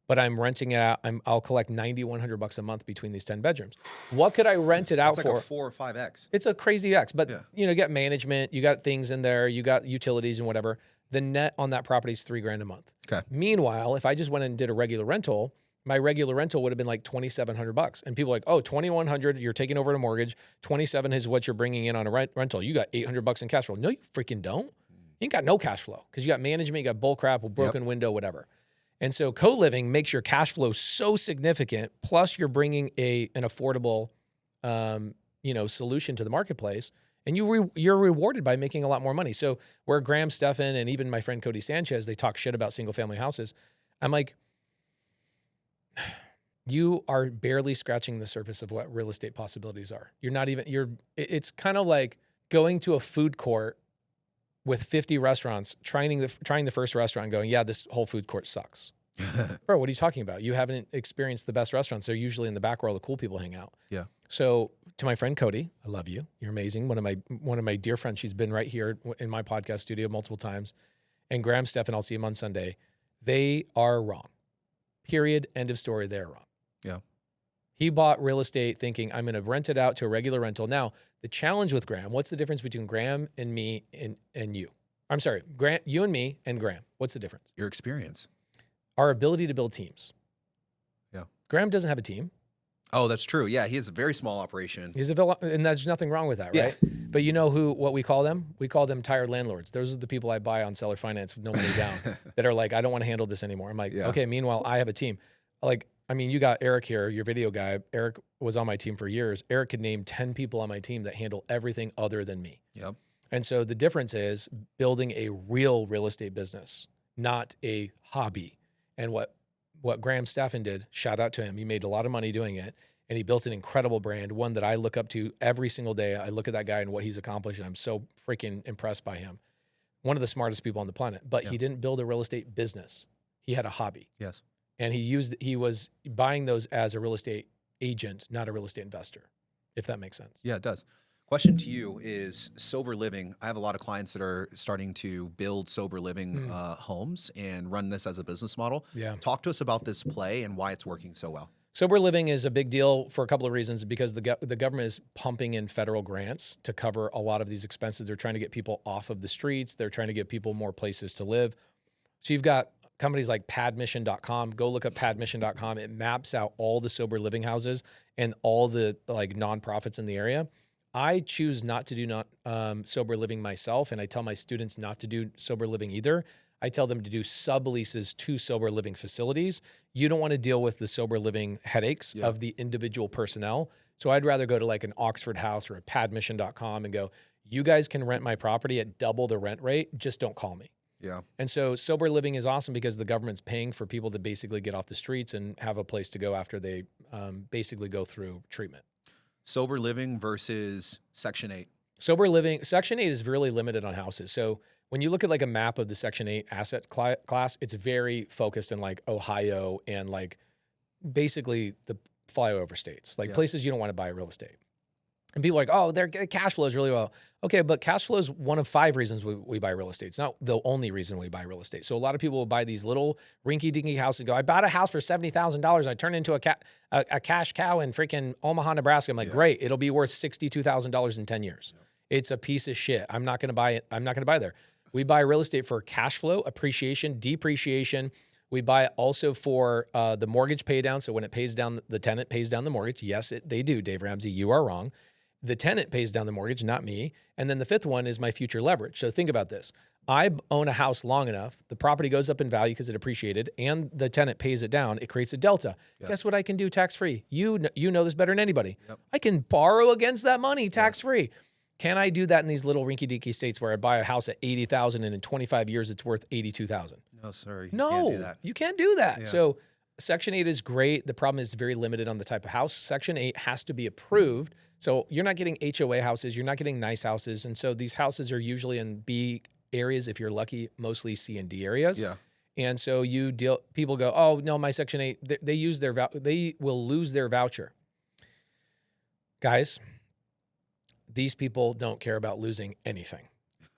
But I'm renting it out. I'll collect $9,100 a month between these 10 bedrooms. What could I rent it out for? It's like a 4 or 5X. It's a crazy X, but you got management, you got things in there, you got utilities and whatever. The net on that property is $3,000 a month. Okay. Meanwhile, if I just went and did a regular rental, my regular rental would have been like $2,700. And people are like, oh, $2,100, you're taking over a mortgage. $2,700 is what you're bringing in on a rental. You got $800 in cash flow. No, you freaking don't. You ain't got no cash flow because you got management, you got bull crap, a broken window, whatever. And so co-living makes your cash flow so significant. Plus, you're bringing an affordable, solution to the marketplace, and you're rewarded by making a lot more money. So where Graham Stephan and even my friend Cody Sanchez, they talk shit about single-family houses. I'm like, you are barely scratching the surface of what real estate possibilities are. You're not even. It's kind of like going to a food court with 50 restaurants, trying the first restaurant and going, yeah, this whole food court sucks. Bro, what are you talking about? You haven't experienced the best restaurants. They're usually in the back where all the cool people hang out. Yeah. So to my friend Cody, I love you. You're amazing. One of my dear friends. She's been right here in my podcast studio multiple times. And Graham Stephan, I'll see him on Sunday. They are wrong. Period. End of story. They're wrong. Yeah. He bought real estate thinking I'm going to rent it out to a regular rental. Now, the challenge with Graham, what's the difference between Graham and me and you? I'm sorry, Graham, you and me and Graham. What's the difference? Your experience. Our ability to build teams. Yeah. Graham doesn't have a team. Oh, that's true. Yeah, he has a very small operation. He's a and there's nothing wrong with that, right? But you know what we call them? We call them tired landlords. Those are the people I buy on seller finance with no money down that are like, I don't want to handle this anymore. I'm like, okay, meanwhile, I have a team. Like, I mean, you got Eric here, your video guy. Eric was on my team for years. Eric could name 10 people on my team that handle everything other than me. Yep. And so the difference is building a real estate business, not a hobby. And what Stephan did, shout out to him. He made a lot of money doing it, and he built an incredible brand, one that I look up to every single day. I look at that guy and what he's accomplished, and I'm so freaking impressed by him. One of the smartest people on the planet, but he didn't build a real estate business. He had a hobby. Yes. And he was buying those as a real estate agent, not a real estate investor, if that makes sense. Yeah, it does. Question to you is sober living. I have a lot of clients that are starting to build sober living homes and run this as a business model. Yeah. Talk to us about this play and why it's working so well. Sober living is a big deal for a couple of reasons, because the government is pumping in federal grants to cover a lot of these expenses. They're trying to get people off of the streets. They're trying to give people more places to live. So you've got companies like padmission.com. Go look up padmission.com. It maps out all the sober living houses and all the like nonprofits in the area. I choose not to do sober living myself, and I tell my students not to do sober living either. I tell them to do subleases to sober living facilities. You don't want to deal with the sober living headaches of the individual personnel. So I'd rather go to like an Oxford House or a padmission.com and go, you guys can rent my property at double the rent rate. Just don't call me. Yeah. And so sober living is awesome because the government's paying for people to basically get off the streets and have a place to go after they basically go through treatment. Sober living versus Section 8. Sober living, Section 8 is really limited on houses. So when you look at like a map of the Section 8 asset class, it's very focused in like Ohio and like basically the flyover states, like places you don't want to buy real estate. And people are like, oh, their cash flow is really well. Okay, but cash flow is one of 5 reasons we buy real estate. It's not the only reason we buy real estate. So a lot of people will buy these little rinky-dinky houses and go, I bought a house for $70,000. I turned into a cash cow in freaking Omaha, Nebraska. I'm like, great, it'll be worth $62,000 in 10 years. It's a piece of shit. I'm not going to buy it. I'm not going to buy there. We buy real estate for cash flow, appreciation, depreciation. We buy it also for the mortgage pay down. So when it pays down, the tenant pays down the mortgage. Yes, they do, Dave Ramsey. You are wrong. The tenant pays down the mortgage, not me. And then the 5th one is my future leverage. So think about this. I own a house long enough, the property goes up in value because it appreciated, and the tenant pays it down. It creates a delta. Guess what I can do tax-free? You know this better than anybody. I can borrow against that money tax-free. Can I do that in these little rinky-dinky states where I buy a house at $80,000 and in 25 years it's worth $82,000? No, sorry. No, can't do that. You can't do that. So Section 8 is great. The problem is very limited on the type of house. Section 8 has to be approved. So you're not getting HOA houses. You're not getting nice houses. And so these houses are usually in B areas, if you're lucky, mostly C and D areas. Yeah. And so people go, oh, no, my Section 8, they will lose their voucher. Guys, these people don't care about losing anything.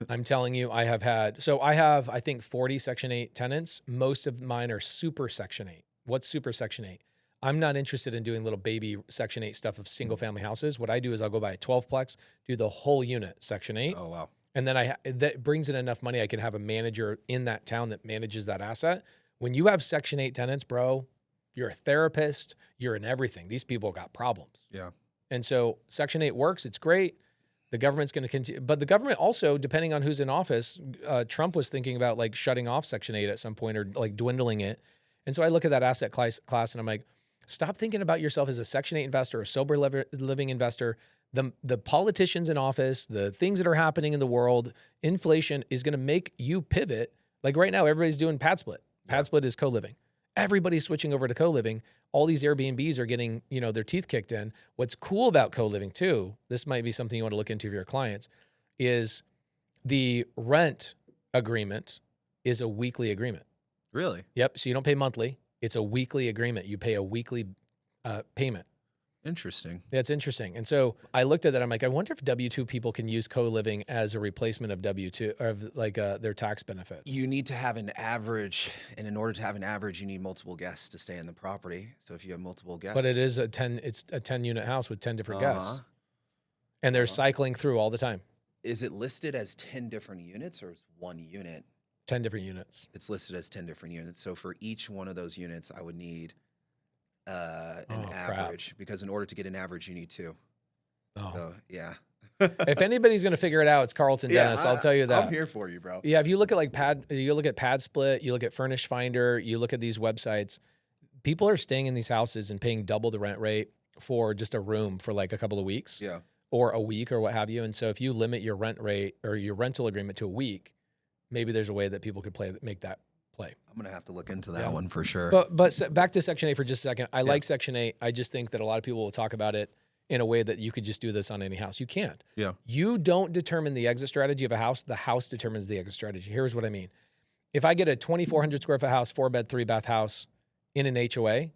I'm telling you, I have, I think, 40 Section 8 tenants. Most of mine are super Section 8. What's super Section 8? I'm not interested in doing little baby Section 8 stuff of single family houses. What I do is I'll go buy a 12-plex, do the whole unit Section 8. Oh, wow. And then that brings in enough money, I can have a manager in that town that manages that asset. When you have Section 8 tenants, bro, you're a therapist, you're in everything. These people got problems. Yeah. And so Section 8 works, it's great. The government's going to continue. But the government also, depending on who's in office, Trump was thinking about like shutting off Section 8 at some point or like dwindling it. And so I look at that asset class and I'm like, stop thinking about yourself as a Section 8 investor, a sober living investor. The politicians in office, the things that are happening in the world, inflation is going to make you pivot. Like right now, everybody's doing PadSplit. PadSplit is co-living. Everybody's switching over to co-living. All these Airbnbs are getting, their teeth kicked in. What's cool about co-living too, this might be something you want to look into for your clients, is the rent agreement is a weekly agreement. Really? Yep. So you don't pay monthly. It's a weekly agreement. You pay a weekly payment. Interesting. That's interesting. And so I looked at that. I'm like, I wonder if W-2 people can use co-living as a replacement of W-2 or of like their tax benefits. You need to have an average, and in order to have an average, you need multiple guests to stay in the property. So if you have multiple guests, but it's a 10-unit house with 10 different guests, and they're cycling through all the time. Is it listed as 10 different units or is one unit? 10 different units. It's listed as 10 different units. So for each one of those units, I would need an average because in order to get an average, you need 2. Oh. So yeah. If anybody's going to figure it out, it's Karlton Dennis. I'll tell you that. I'm here for you, bro. Yeah. If you look at you look at PadSplit, you look at Furnish Finder, you look at these websites, people are staying in these houses and paying double the rent rate for just a room for like a couple of weeks. Yeah. Or a week or what have you. And so if you limit your rent rate or your rental agreement to a week, maybe there's a way that people could make that play. I'm going to have to look into that one for sure. But back to Section 8 for just a second. I like Section 8. I just think that a lot of people will talk about it in a way that you could just do this on any house. You can't. Yeah. You don't determine the exit strategy of a house. The house determines the exit strategy. Here's what I mean. If I get a 2,400 square foot house, 4-bed, 3-bath house in an HOA,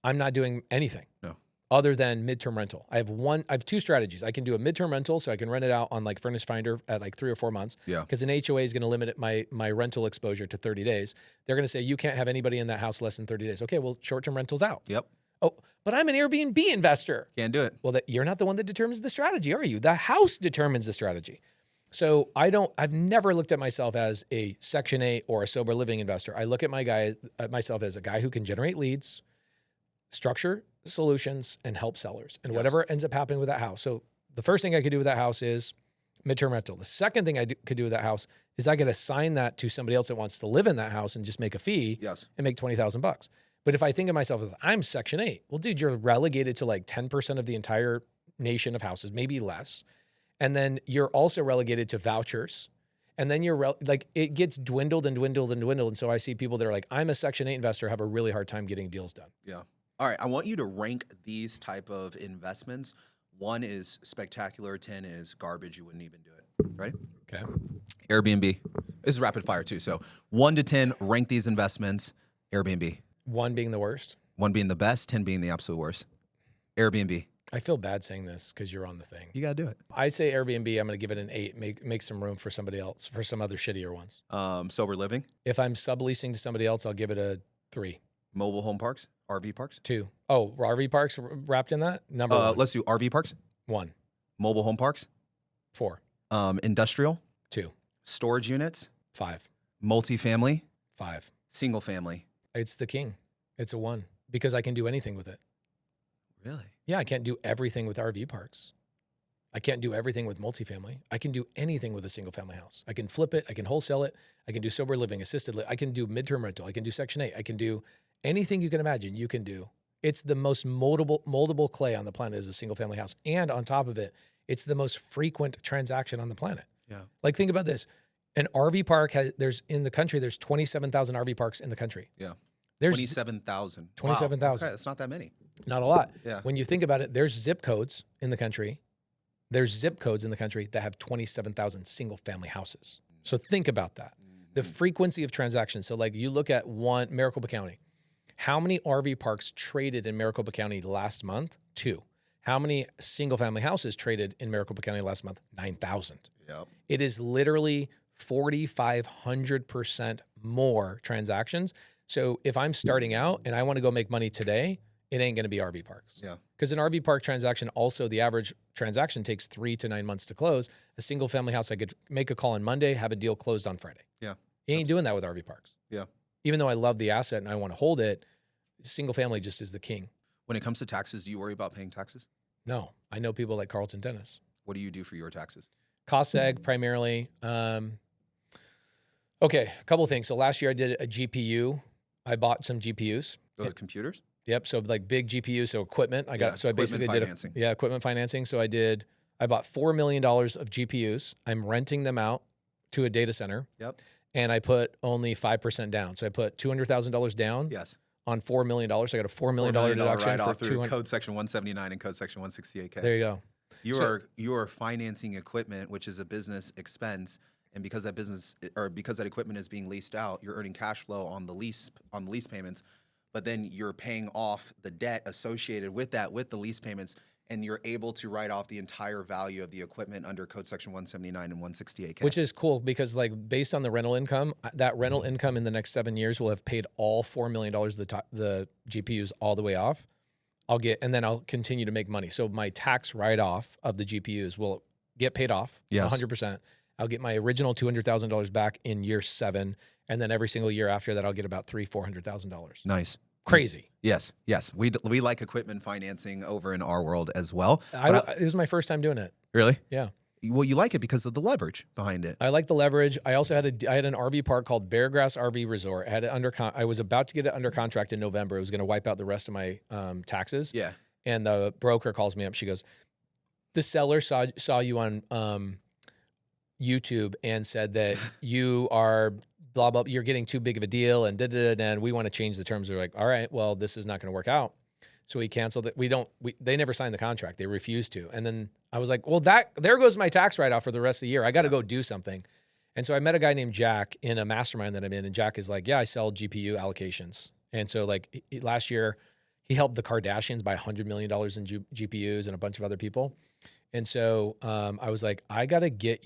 I'm not doing anything. No. Other than midterm rental. I have 2 strategies. I can do a midterm rental, so I can rent it out on like Furnish Finder at like 3 or 4 months. Yeah. Because an HOA is going to limit my rental exposure to 30 days. They're going to say, you can't have anybody in that house less than 30 days. Okay, well, short-term rental's out. Yep. Oh, but I'm an Airbnb investor. Can't do it. Well, you're not the one that determines the strategy, are you? The house determines the strategy. So I've never looked at myself as a Section 8 or a sober living investor. I look at myself as a guy who can generate leads, structure solutions, and help sellers, and whatever ends up happening with that house. So the first thing I could do with that house is midterm rental. The second thing could do with that house is I could assign that to somebody else that wants to live in that house and just make a fee and make $20,000. But if I think of myself as I'm Section 8, well, dude, you're relegated to like 10% of the entire nation of houses, maybe less. And then you're also relegated to vouchers. And then you're like, it gets dwindled and dwindled and dwindled. And so I see people that are like, I'm a Section 8 investor, have a really hard time getting deals done. Yeah. All right. I want you to rank these type of investments. 1 is spectacular. 10 is garbage. You wouldn't even do it. Ready? Okay. Airbnb. This is rapid fire too. So 1 to 10, rank these investments. Airbnb. 1 being the worst. 1 being the best, 10 being the absolute worst. Airbnb. I feel bad saying this because you're on the thing. You got to do it. I say Airbnb, I'm going to give it an 8, make some room for somebody else, for some other shittier ones. Sober living. If I'm subleasing to somebody else, I'll give it a 3. Mobile home parks, RV parks. 2. Oh, RV parks wrapped in that? Number 1. Let's do RV parks. 1. Mobile home parks. 4. Industrial. 2. Storage units. 5. Multifamily. 5. Single family. It's the king. It's a 1 because I can do anything with it. Really? Yeah, I can't do everything with RV parks. I can't do everything with multifamily. I can do anything with a single family house. I can flip it. I can wholesale it. I can do sober living, assisted living. I can do midterm rental. I can do Section 8. I can do anything you can imagine you can do. It's the most moldable clay on the planet is a single family house. And on top of it, it's the most frequent transaction on the planet. Yeah. Like think about this. An RV park there's 27,000 RV parks in the country. Yeah. There's 27,000. 27,000. Wow. Okay, that's not that many. Not a lot. Yeah. When you think about it, there's zip codes in the country. There's zip codes in the country that have 27,000 single family houses. So think about that. The frequency of transactions. So like you look at Maricopa County. How many RV parks traded in Maricopa County last month? 2. How many single family houses traded in Maricopa County last month? 9,000. Yep. It is literally 4,500% more transactions. So if I'm starting out and I want to go make money today, it ain't going to be RV parks. Yeah. Because an RV park transaction, also the average transaction takes 3 to 9 months to close. A single family house, I could make a call on Monday, have a deal closed on Friday. Yeah. You ain't doing that with RV parks. Yeah. Even though I love the asset and I want to hold it, single family just is the king. When it comes to taxes, do you worry about paying taxes? No, I know people like Karlton Dennis. What do you do for your taxes? Cost seg primarily. Okay, a couple of things. So last year I did a GPU. I bought some GPUs. Those are computers? Yep. So like big GPUs, so equipment. I basically financing. did equipment financing. So I bought $4 million of GPUs. I'm renting them out to a data center. Yep. And I put only 5% down. So I put $200,000 down. Yes. On $4 million. So I got a $4 million deduction right for off through Code Section 179 and Code Section 168K. There you go. You are financing equipment, which is a business expense, and because that equipment is being leased out, you're earning cash flow on the lease payments, but then you're paying off the debt associated with that with the lease payments, and you're able to write off the entire value of the equipment under Code Section 179 and 168K. Which is cool because like based on the rental income, that rental income in the next 7 years will have paid all $4 million the GPUs all the way off. And then I'll continue to make money. So my tax write-off of the GPUs will get paid off 100%. I'll get my original $200,000 back in year 7. And then every single year after that, I'll get about $300,000-$400,000. Nice. Crazy. Yes. We like equipment financing over in our world as well. It was my first time doing it. Really? Yeah. Well, you like it because of the leverage behind it. I like the leverage. I also had an RV park called Beargrass RV Resort. I had it I was about to get it under contract in November. It was going to wipe out the rest of my taxes. Yeah. And the broker calls me up. She goes, "The seller saw you on YouTube and said that you are blah blah. You're getting too big of a deal, and and we want to change the terms." We're like, "All right, well, this is not going to work out." So we canceled it. They never signed the contract. They refused to. And then I was like, well, there goes my tax write-off for the rest of the year. I got to go do something. And so I met a guy named Jack in a mastermind that I'm in. And Jack is like, yeah, I sell GPU allocations. And so like last year, he helped the Kardashians buy $100 million in GPUs and a bunch of other people. And so I was like, I got to get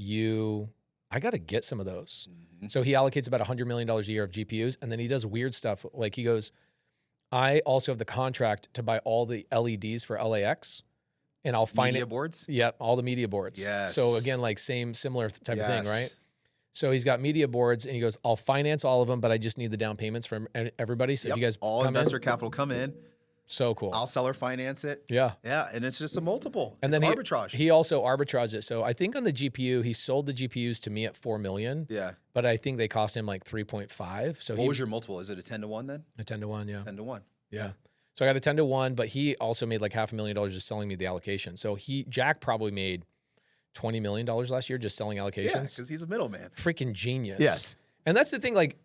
some of those. Mm-hmm. So he allocates about $100 million a year of GPUs. And then he does weird stuff. Like he goes, I also have the contract to buy all the LEDs for LAX, and I'll find media boards. Yeah, all the media boards. Yes. So again, like similar type of thing, right? So he's got media boards, and he goes, "I'll finance all of them, but I just need the down payments from everybody." So if you guys all investor capital come in. So cool. I'll seller finance it. Yeah. Yeah. And it's just a multiple. And it's then arbitrage. He also arbitraged it. So I think on the GPU, he sold the GPUs to me at $4 million. Yeah. But I think they cost him like 3.5. So what was your multiple? Is it a 10 to 1 then? A 10 to 1, yeah. 10 to 1. Yeah. So I got a 10 to 1, but he also made like $500,000 just selling me the allocation. So Jack probably made $20 million last year just selling allocations. Yeah, because he's a middleman. Freaking genius. Yes. And that's the thing, like,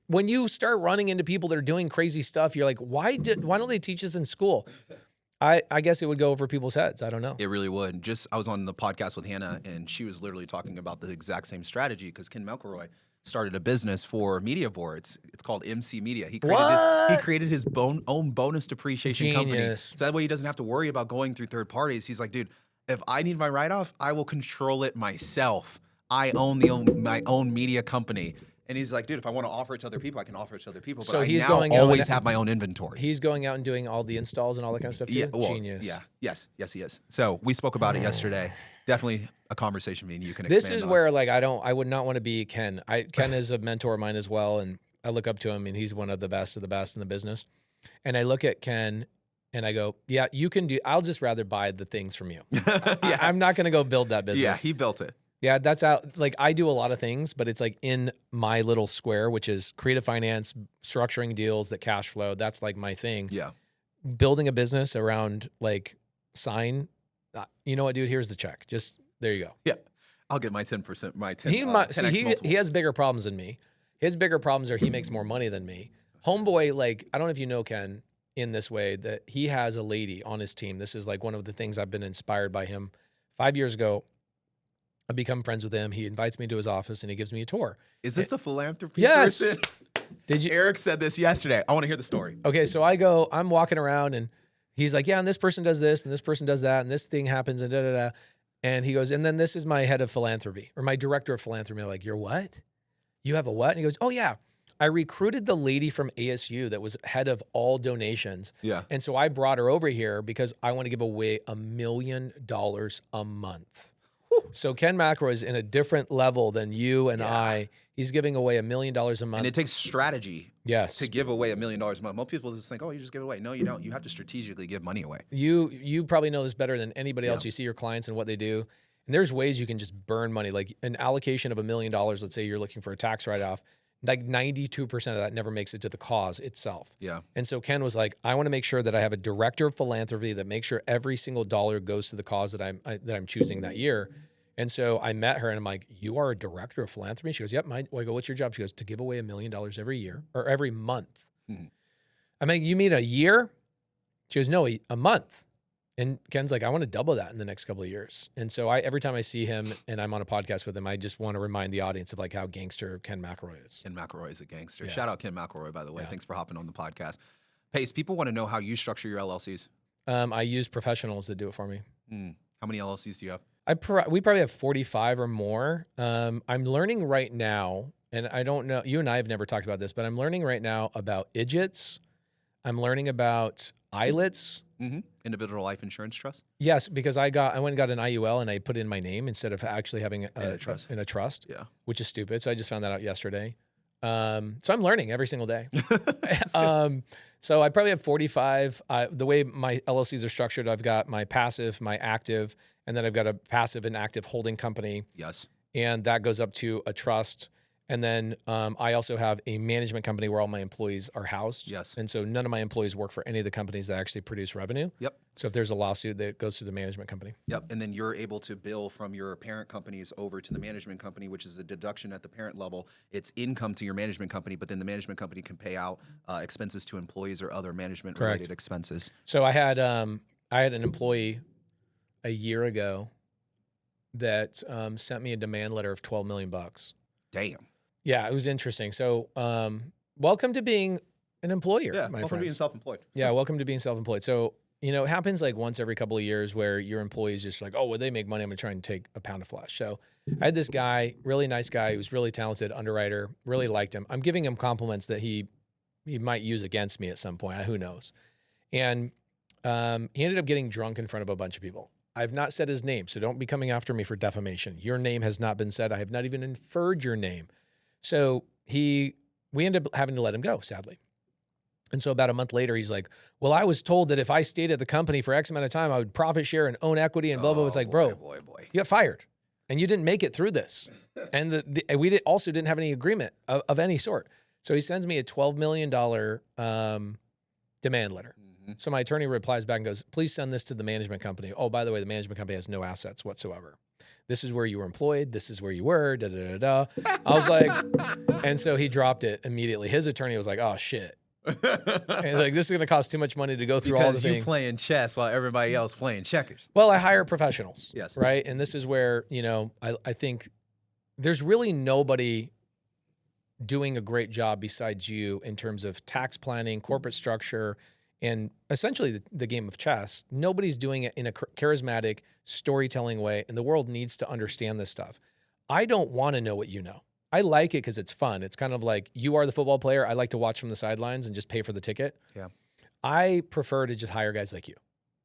when you start running into people that are doing crazy stuff, you're like, why don't they teach this in school? I guess it would go over people's heads. I don't know. It really would. I was on the podcast with Hannah, and she was literally talking about the exact same strategy because Ken McElroy started a business for media boards. It's called MC Media. He created his own bonus depreciation company. So that way he doesn't have to worry about going through third parties. He's like, dude, if I need my write-off, I will control it myself. I own my own media company. And he's like, dude, if I want to offer it to other people, I can offer it to other people. But I now always have my own inventory. He's going out and doing all the installs and all that kind of stuff too? Yeah, well, genius. Yeah. Yes, he is. So we spoke about it yesterday. Definitely a conversation me and you can This expand is on. where like I would not want to be Ken. Ken is a mentor of mine as well, and I look up to him, and he's one of the best in the business. And I look at Ken and I go, yeah, you can do. I'll just rather buy the things from you. I'm not going to go build that business. Yeah, he built it. Yeah, that's out. Like I do a lot of things, but it's like in my little square, which is creative finance, structuring deals that cash flow. That's like my thing. Yeah. Building a business around like sign. You know what, dude? Here's the check. Just there you go. Yeah, I'll get my 10%. My 10. He has bigger problems than me. His bigger problems are he makes more money than me. Homeboy, like I don't know if you know Ken in this way that he has a lady on his team. This is like one of the things I've been inspired by him. 5 years ago, I become friends with him. He invites me to his office and he gives me a tour. Is this the philanthropy yes. person? Did you? Eric said this yesterday. I want to hear the story. Okay, so I'm walking around and he's like, yeah, and this person does this and this person does that and this thing happens and da-da-da. And he goes, and then this is my head of philanthropy or my director of philanthropy. I'm like, you're what? You have a what? And he goes, oh yeah, I recruited the lady from ASU that was head of all donations. Yeah. And so I brought her over here because I want to give away $1 million a month. So Ken McElroy is in a different level than you and I. He's giving away $1 million a month. And it takes strategy to give away $1 million a month. Most people just think, oh, you just give it away. No, you don't. You have to strategically give money away. You probably know this better than anybody else. You see your clients and what they do. And there's ways you can just burn money. Like an allocation of $1 million, let's say you're looking for a tax write-off, like 92% of that never makes it to the cause itself. Yeah. And so Ken was like, I want to make sure that I have a director of philanthropy that makes sure every single dollar goes to the cause that I'm choosing that year. And so I met her and I'm like, you are a director of philanthropy? She goes, yep. I go, what's your job? She goes, to give away $1 million every year or every month. Mm-hmm. I'm like, you mean a year? She goes, no, a month. And Ken's like, I want to double that in the next couple of years. And so every time I see him and I'm on a podcast with him, I just want to remind the audience of like how gangster Ken McElroy is. Ken McElroy is a gangster. Yeah. Shout out Ken McElroy, by the way. Yeah. Thanks for hopping on the podcast. Pace, people want to know how you structure your LLCs. I use professionals that do it for me. How many LLCs do you have? We probably have 45 or more. I'm learning right now, and I don't know, you and I have never talked about this, but I'm learning right now about IDGITs. I'm learning about ILITs. Mm-hmm. Individual life insurance trust? Yes, because I went and got an IUL and I put in my name instead of actually having a trust. Yeah. Which is stupid. So I just found that out yesterday. So I'm learning every single day. So I probably have 45. The way my LLCs are structured, I've got my passive, my active, and then I've got a passive and active holding company. Yes. And that goes up to a trust. And then I also have a management company where all my employees are housed. Yes. And so none of my employees work for any of the companies that actually produce revenue. Yep. So if there's a lawsuit, that goes to the management company. Yep. And then you're able to bill from your parent companies over to the management company, which is a deduction at the parent level. It's income to your management company, but then the management company can pay out expenses to employees or other management-related expenses. So I had an employee a year ago that sent me a demand letter of $12 million. Damn. Yeah, it was interesting. So welcome to being an employer, Yeah, my welcome friends. to being self-employed. Yeah, welcome to being self-employed. So, it happens like once every couple of years where your employees just like, oh, well, they make money. I'm going to try and take a pound of flesh. So I had this guy, really nice guy. He was really talented underwriter, really liked him. I'm giving him compliments that he might use against me at some point. Who knows? And he ended up getting drunk in front of a bunch of people. I've not said his name, so don't be coming after me for defamation. Your name has not been said. I have not even inferred your name. So we ended up having to let him go, sadly. And so about a month later, he's like, well, I was told that if I stayed at the company for X amount of time, I would profit share and own equity and blah, blah. It's like, bro, you got fired and you didn't make it through this. And we also didn't have any agreement of any sort. So he sends me a $12 million demand letter. Mm-hmm. So my attorney replies back and goes, please send this to the management company. Oh, by the way, the management company has no assets whatsoever. This is where you were employed. This is where you were. Da, da, da, da. I was like, and so he dropped it immediately. His attorney was like, oh, shit. And he's like, this is going to cost too much money to go through all the things. Because you playing chess while everybody else playing checkers. Well, I hire professionals. Yes. Right. And this is where, I think there's really nobody doing a great job besides you in terms of tax planning, corporate structure, and essentially the game of chess. Nobody's doing it in a charismatic, storytelling way, and the world needs to understand this stuff. I don't want to know what you know. I like it because it's fun. It's kind of like you are the football player. I like to watch from the sidelines and just pay for the ticket. Yeah. I prefer to just hire guys like you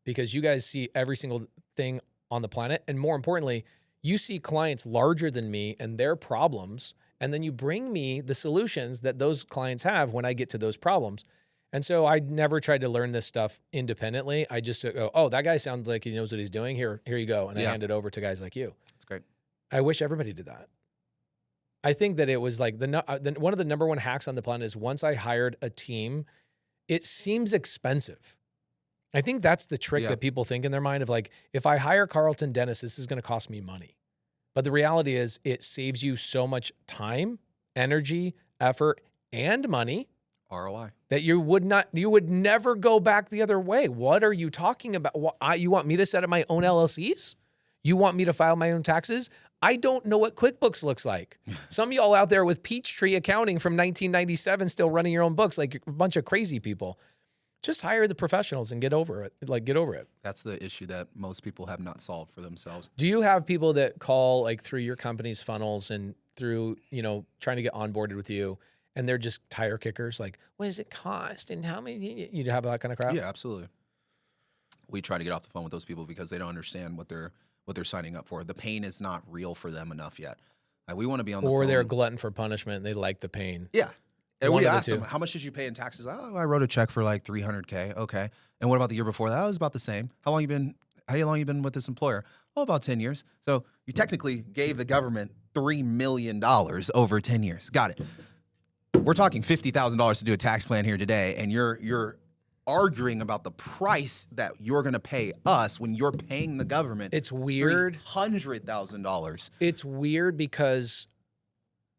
because you guys see every single thing on the planet. And more importantly, you see clients larger than me and their problems, and then you bring me the solutions that those clients have when I get to those problems. And so I never tried to learn this stuff independently. I just go, oh, that guy sounds like he knows what he's doing. Here you go. And I hand it over to guys like you. That's great. I wish everybody did that. I think that it was like one of the number one hacks on the planet is once I hired a team, it seems expensive. I think that's the trick that people think in their mind of like, if I hire Karlton Dennis, this is going to cost me money. But the reality is it saves you so much time, energy, effort, and money. ROI. That you would never go back the other way. What are you talking about? You want me to set up my own LLCs? You want me to file my own taxes? I don't know what QuickBooks looks like. Some of y'all out there with Peachtree accounting from 1997 still running your own books like a bunch of crazy people. Just hire the professionals and get over it. Get over it. That's the issue that most people have not solved for themselves. Do you have people that call like through your company's funnels and through, trying to get onboarded with you, and they're just tire kickers? Like, what does it cost? And how many? You have that kind of crap? Yeah, absolutely. We try to get off the phone with those people because they don't understand what they're signing up for. The pain is not real for them enough yet. We want to be on the phone. Or they're a glutton for punishment and they like the pain. Yeah. And we asked them, how much did you pay in taxes? Oh, I wrote a check for like $300K. Okay. And what about the year before that? It was about the same. How long you been with this employer? Oh, about 10 years. So you technically gave the government $3 million over 10 years. Got it. We're talking $50,000 to do a tax plan here today, and you're arguing about the price that you're going to pay us when you're paying the government. It's weird. $100,000. It's weird because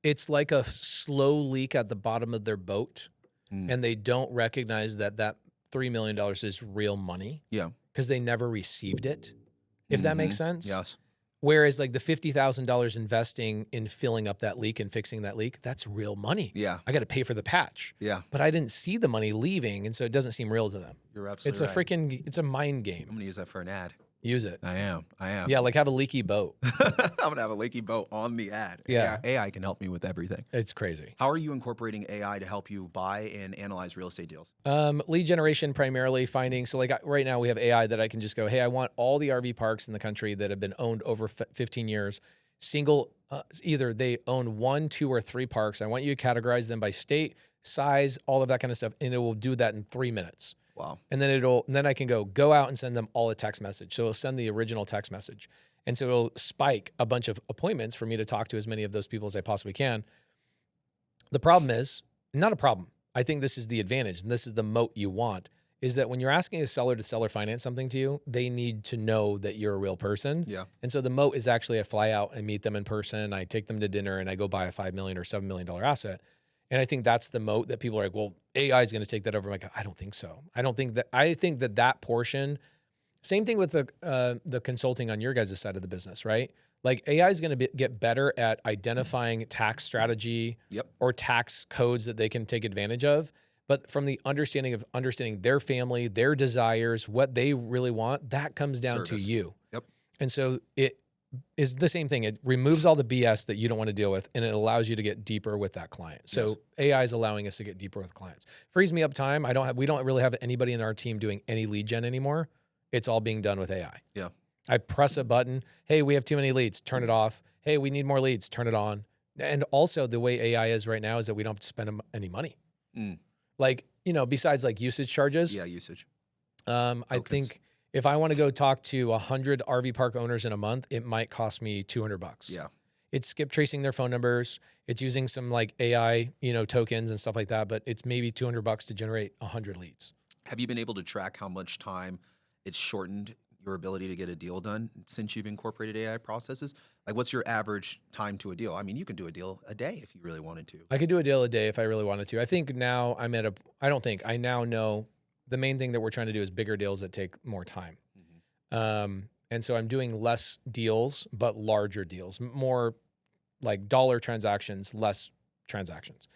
it's like a slow leak at the bottom of their boat, and they don't recognize that $3 million is real money. Yeah. Because they never received it, if that makes sense. Yes. Whereas like the $50,000 investing in filling up that leak and fixing that leak, that's real money. Yeah. I got to pay for the patch. Yeah. But I didn't see the money leaving, and so it doesn't seem real to them. You're absolutely right. It's a mind game. I'm going to use that for an ad. Use it. I am. Yeah, like have a leaky boat. I'm going to have a leaky boat on the ad. Yeah. AI can help me with everything. It's crazy. How are you incorporating AI to help you buy and analyze real estate deals? Lead generation, primarily finding. So like right now we have AI that I can just go, hey, I want all the RV parks in the country that have been owned over 15 years. single, either they own 1, 2, or 3 parks. I want you to categorize them by state, size, all of that kind of stuff. And it will do that in 3 minutes. Wow. And then I can go out and send them all a text message. So it'll send the original text message. And so it'll spike a bunch of appointments for me to talk to as many of those people as I possibly can. The problem is, not a problem. I think this is the advantage, and this is the moat you want, is that when you're asking a seller to seller finance something to you, they need to know that you're a real person. Yeah. And so the moat is actually I fly out and meet them in person. I take them to dinner and I go buy a $5 million or $7 million asset. And I think that's the moat that people are like, well, AI is going to take that over. I'm like, I don't think so. I think that portion, same thing with the consulting on your guys' side of the business, right? Like AI is going to get better at identifying tax strategy or tax codes that they can take advantage of. But from the understanding their family, their desires, what they really want, that comes down to you. Yep. And so it is the same thing. It removes all the BS that you don't want to deal with, and it allows you to get deeper with that client. So AI is allowing us to get deeper with clients. Frees me up time. We don't really have anybody in our team doing any lead gen anymore. It's all being done with AI. Yeah. I press a button. Hey, we have too many leads. Turn it off. Hey, we need more leads. Turn it on. And also the way AI is right now is that we don't have to spend any money. Like, besides like usage charges. Yeah, usage. I think if I want to go talk to 100 RV park owners in a month, it might cost me $200. Yeah. It's skip tracing their phone numbers. It's using some like AI, tokens and stuff like that, but it's maybe $200 to generate 100 leads. Have you been able to track how much time it's shortened your ability to get a deal done since you've incorporated AI processes? Like, what's your average time to a deal? I mean, you can do a deal a day if you really wanted to. I could do a deal a day if I really wanted to. I think now I now know the main thing that we're trying to do is bigger deals that take more time. And so I'm doing less deals, but larger deals, more like dollar transactions, less transactions.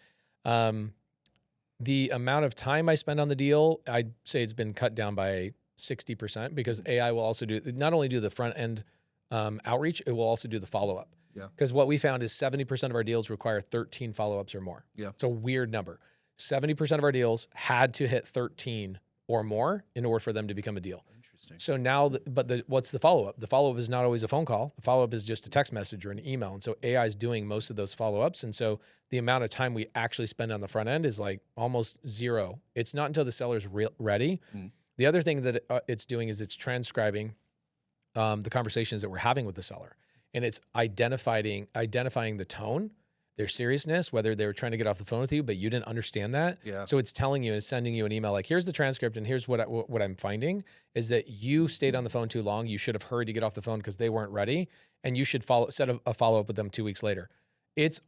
The amount of time I spend on the deal, I'd say it's been cut down by 60% because AI will also not only do the front end outreach, it will also do the follow-up. Yeah. Because what we found is 70% of our deals require 13 follow-ups or more. Yeah. It's a weird number. 70% of our deals had to hit 13 or more in order for them to become a deal. Interesting. So now, what's the follow-up? The follow-up is not always a phone call. The follow-up is just a text message or an email. And so AI is doing most of those follow-ups. And so the amount of time we actually spend on the front end is like almost zero. It's not until the seller's ready. The other thing that it's doing is it's transcribing the conversations that we're having with the seller. And it's identifying the tone, their seriousness, whether they were trying to get off the phone with you, but you didn't understand that. Yeah. So it's telling you and sending you an email like, here's the transcript and here's what I'm finding is that you stayed on the phone too long. You should have hurried to get off the phone because they weren't ready. And you should set a follow-up with them 2 weeks later. It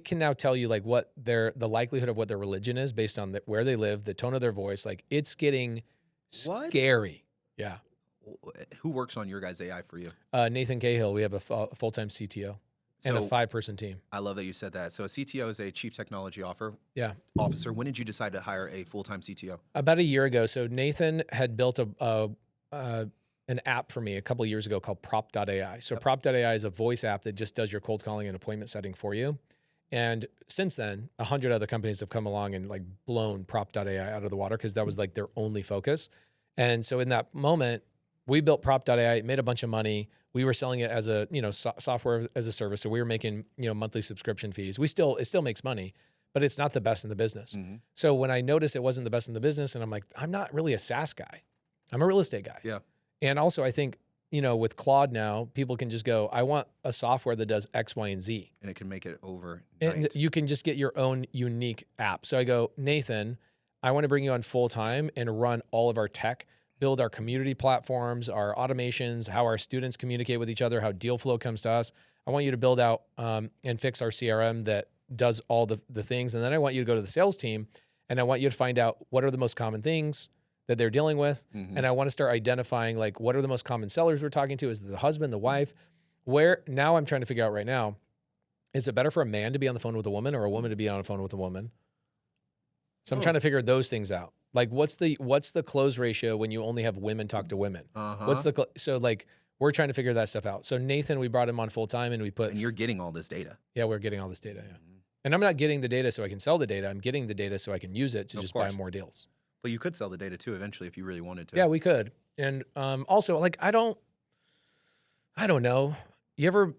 can now tell you like what the likelihood of what their religion is based on where they live, the tone of their voice. Like it's getting scary. Yeah. Who works on your guys' AI for you? Nathan Cahill. We have a full-time CTO and a 5-person team. I love that you said that. So a CTO is a chief technology officer. When did you decide to hire a full-time CTO? About a year ago. So Nathan had built an app for me a couple of years ago called Prop.ai. So Prop.ai is a voice app that just does your cold calling and appointment setting for you. And since then, 100 other companies have come along and like blown Prop.ai out of the water because that was like their only focus. And so in that moment, we built Prop.ai, it made a bunch of money. We were selling it as a, software as a service. So we were making, monthly subscription fees. It still makes money, but it's not the best in the business. So when I noticed it wasn't the best in the business, and I'm like, I'm not really a SaaS guy. I'm a real estate guy. Yeah. And also I think, with Claude now, people can just go, I want a software that does X, Y, and Z. And it can make it overnight. And you can just get your own unique app. So I go, Nathan, I want to bring you on full time and run all of our tech, build our community platforms, our automations, how our students communicate with each other, how deal flow comes to us. I want you to build out and fix our CRM that does all the things. And then I want you to go to the sales team and I want you to find out what are the most common things that they're dealing with. And I want to start identifying like what are the most common sellers we're talking to? Is it the husband, the wife? Now I'm trying to figure out right now, is it better for a man to be on the phone with a woman or a woman to be on the phone with a woman? So I'm trying to figure those things out. Like what's the close ratio when you only have women talk to women? So like we're trying to figure that stuff out. So Nathan, we brought him on full time and and you're getting all this data. Yeah, we're getting all this data. Yeah. And I'm not getting the data so I can sell the data. I'm getting the data so I can use it to just buy more deals. But you could sell the data too eventually if you really wanted to. Yeah, we could. And also like I don't know. You ever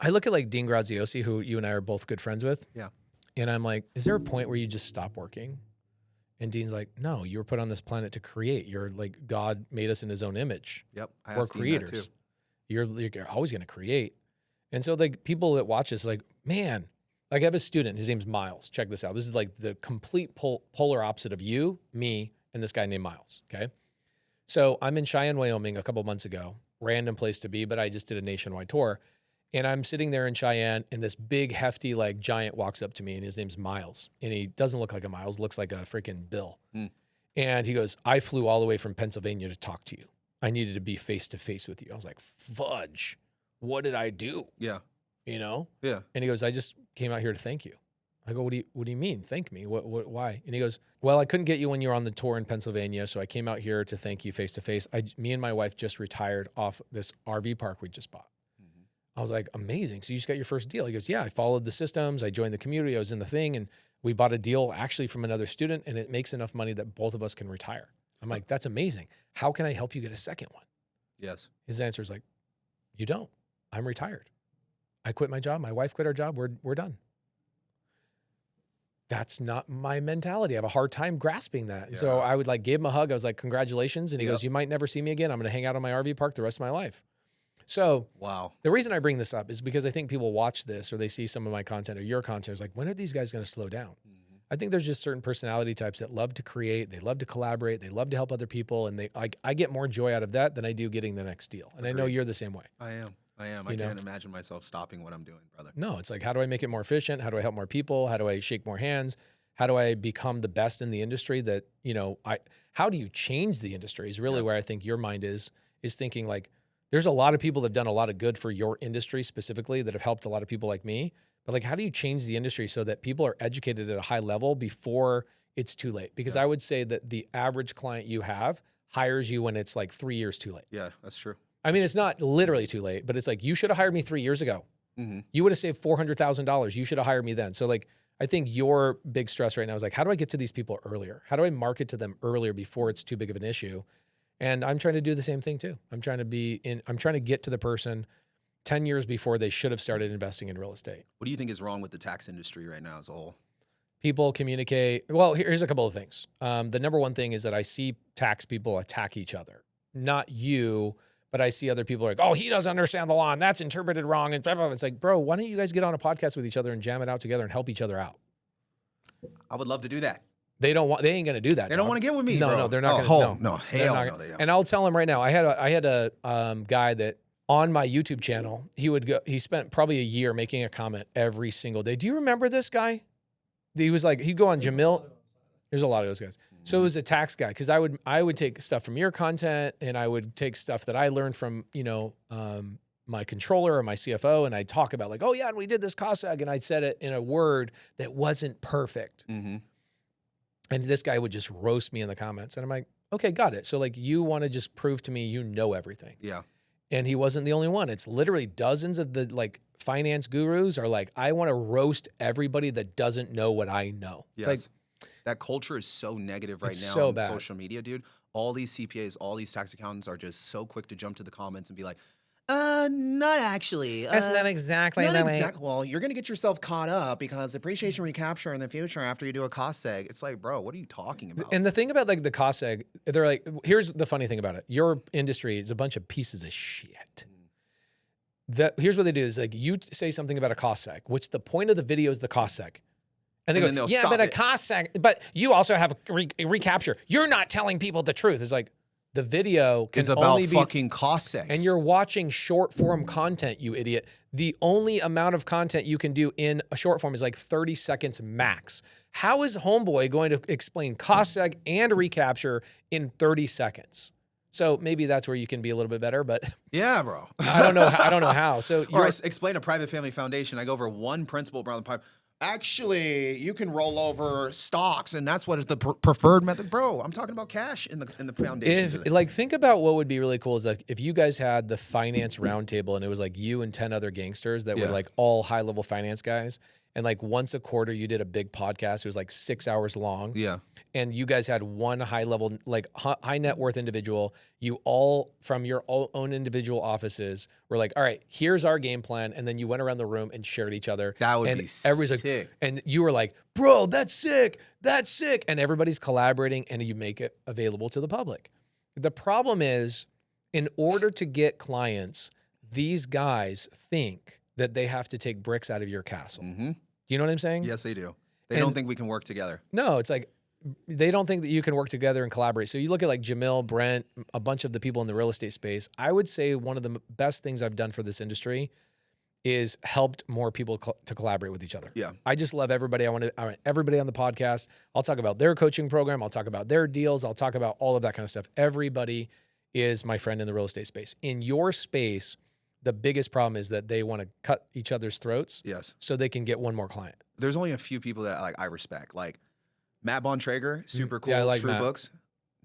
I look at like Dean Graziosi, who you and I are both good friends with. Yeah. And I'm like, is there a point where you just stop working? And Dean's like, no, you were put on this planet to create. You're like, God made us in his own image. Yep. We're creators. You're always going to create. And so like people that watch this, like, man, like I have a student, his name's Miles. Check this out. This is like the complete polar opposite of you, me, and this guy named Miles. Okay. So I'm in Cheyenne, Wyoming a couple months ago, random place to be, but I just did a nationwide tour. And I'm sitting there in Cheyenne, and this big, hefty, like giant walks up to me, and his name's Miles. And he doesn't look like a Miles, looks like a freaking Bill. And he goes, I flew all the way from Pennsylvania to talk to you. I needed to be face to face with you. I was like, fudge, what did I do? Yeah. You know? Yeah. And he goes, I just came out here to thank you. I go, what do you mean? Thank me? Why? And he goes, well, I couldn't get you when you were on the tour in Pennsylvania. So I came out here to thank you face to face. Me and my wife just retired off this RV park we just bought. I was like, amazing. So you just got your first deal. He goes, yeah, I followed the systems. I joined the community. I was in the thing. And we bought a deal actually from another student. And it makes enough money that both of us can retire. I'm like, that's amazing. How can I help you get a second one? Yes. His answer is like, you don't. I'm retired. I quit my job. My wife quit our job. We're done. That's not my mentality. I have a hard time grasping that. And so I would like give him a hug. I was like, congratulations. And he goes, you might never see me again. I'm going to hang out on my RV park the rest of my life. So wow. The reason I bring this up is because I think people watch this or they see some of my content or your content is like, when are these guys going to slow down? I think there's just certain personality types that love to create. They love to collaborate. They love to help other people. And I get more joy out of that than I do getting the next deal. And Agreed. I know you're the same way. I am. I can't imagine myself stopping what I'm doing, brother. No, it's like, how do I make it more efficient? How do I help more people? How do I shake more hands? How do I become the best in the industry that, how do you change the industry is really where I think your mind is thinking like, there's a lot of people that have done a lot of good for your industry specifically that have helped a lot of people like me. But like, how do you change the industry so that people are educated at a high level before it's too late? Because I would say that the average client you have hires you when it's like 3 years too late. Yeah, that's true. I mean, it's not literally too late, but it's like, you should have hired me 3 years ago. You would have saved $400,000. You should have hired me then. So like, I think your big stress right now is like, how do I get to these people earlier? How do I market to them earlier before it's too big of an issue? And I'm trying to do the same thing too. I'm trying to get to the person 10 years before they should have started investing in real estate. What do you think is wrong with the tax industry right now as a whole? People communicate. Well, here's a couple of things. The number one thing is that I see tax people attack each other. Not you, but I see other people like, oh, he doesn't understand the law and that's interpreted wrong. And blah, blah, blah. It's like, bro, why don't you guys get on a podcast with each other and jam it out together and help each other out? I would love to do that. They ain't going to do that. They don't want to get with me, no, bro. No, they're not going to. No, hell no, they don't. And I'll tell them right now, I had a guy that on my YouTube channel, he spent probably a year making a comment every single day. Do you remember this guy? He was like, he'd go on Jamil. There's a lot of those guys. So it was a tax guy. Cause I would take stuff from your content and I would take stuff that I learned from, my controller or my CFO. And I'd talk about like, oh yeah, and we did this cost seg. And I'd said it in a word that wasn't perfect. And this guy would just roast me in the comments. And I'm like, okay, got it. So like, you want to just prove to me you know everything. Yeah. And he wasn't the only one. It's literally dozens of the like finance gurus are like, I want to roast everybody that doesn't know what I know. Yes. It's like, that culture is so negative right now so on bad. Social media, dude. All these CPAs, all these tax accountants are just so quick to jump to the comments and be like, not actually. That's not exactly not that way. Well, you're going to get yourself caught up because depreciation recapture in the future after you do a cost seg. It's like, bro, what are you talking about? And the thing about like the cost seg, they're like, here's the funny thing about it. Your industry is a bunch of pieces of shit. Here's what they do is like, you say something about a cost seg, which the point of the video is the cost seg. And they go, yeah, but a cost seg, but you also have a recapture. You're not telling people the truth. It's like, the video can is about only be fucking cost segs. And you're watching short form content, you idiot. The only amount of content you can do in a short form is like 30 seconds max. How is Homeboy going to explain cost seg and recapture in 30 seconds? So maybe that's where you can be a little bit better, but yeah, bro. I don't know how. So or explain a private family foundation. I go over one principle around the pipe. Actually, you can roll over stocks, and that's what is the preferred method, bro. I'm talking about cash in the foundation. Like, think about what would be really cool is like if you guys had the finance roundtable, and it was like you and 10 other gangsters that were like all high level finance guys, and like once a quarter you did a big podcast. It was like 6 hours long. Yeah. And you guys had one high level, like high net worth individual. You all from your own individual offices were like, all right, here's our game plan. And then you went around the room and shared each other. That would and be everybody's sick. like, and you were like, bro, that's sick. That's sick. And everybody's collaborating and you make it available to the public. The problem is, in order to get clients, these guys think that they have to take bricks out of your castle. Mm-hmm. You know what I'm saying? Yes, they do. They don't think we can work together. No, it's like they don't think that you can work together and collaborate. So you look at like Jamil, Brent, a bunch of the people in the real estate space. I would say one of the best things I've done for this industry is helped more people to collaborate with each other. Yeah. I just love everybody. I want everybody on the podcast. I'll talk about their coaching program. I'll talk about their deals. I'll talk about all of that kind of stuff. Everybody is my friend in the real estate space. In your space, the biggest problem is that they want to cut each other's throats. Yes. So they can get one more client. There's only a few people that like I respect. Like Matt Bontrager, super cool, Yeah, I like True Matt. Books,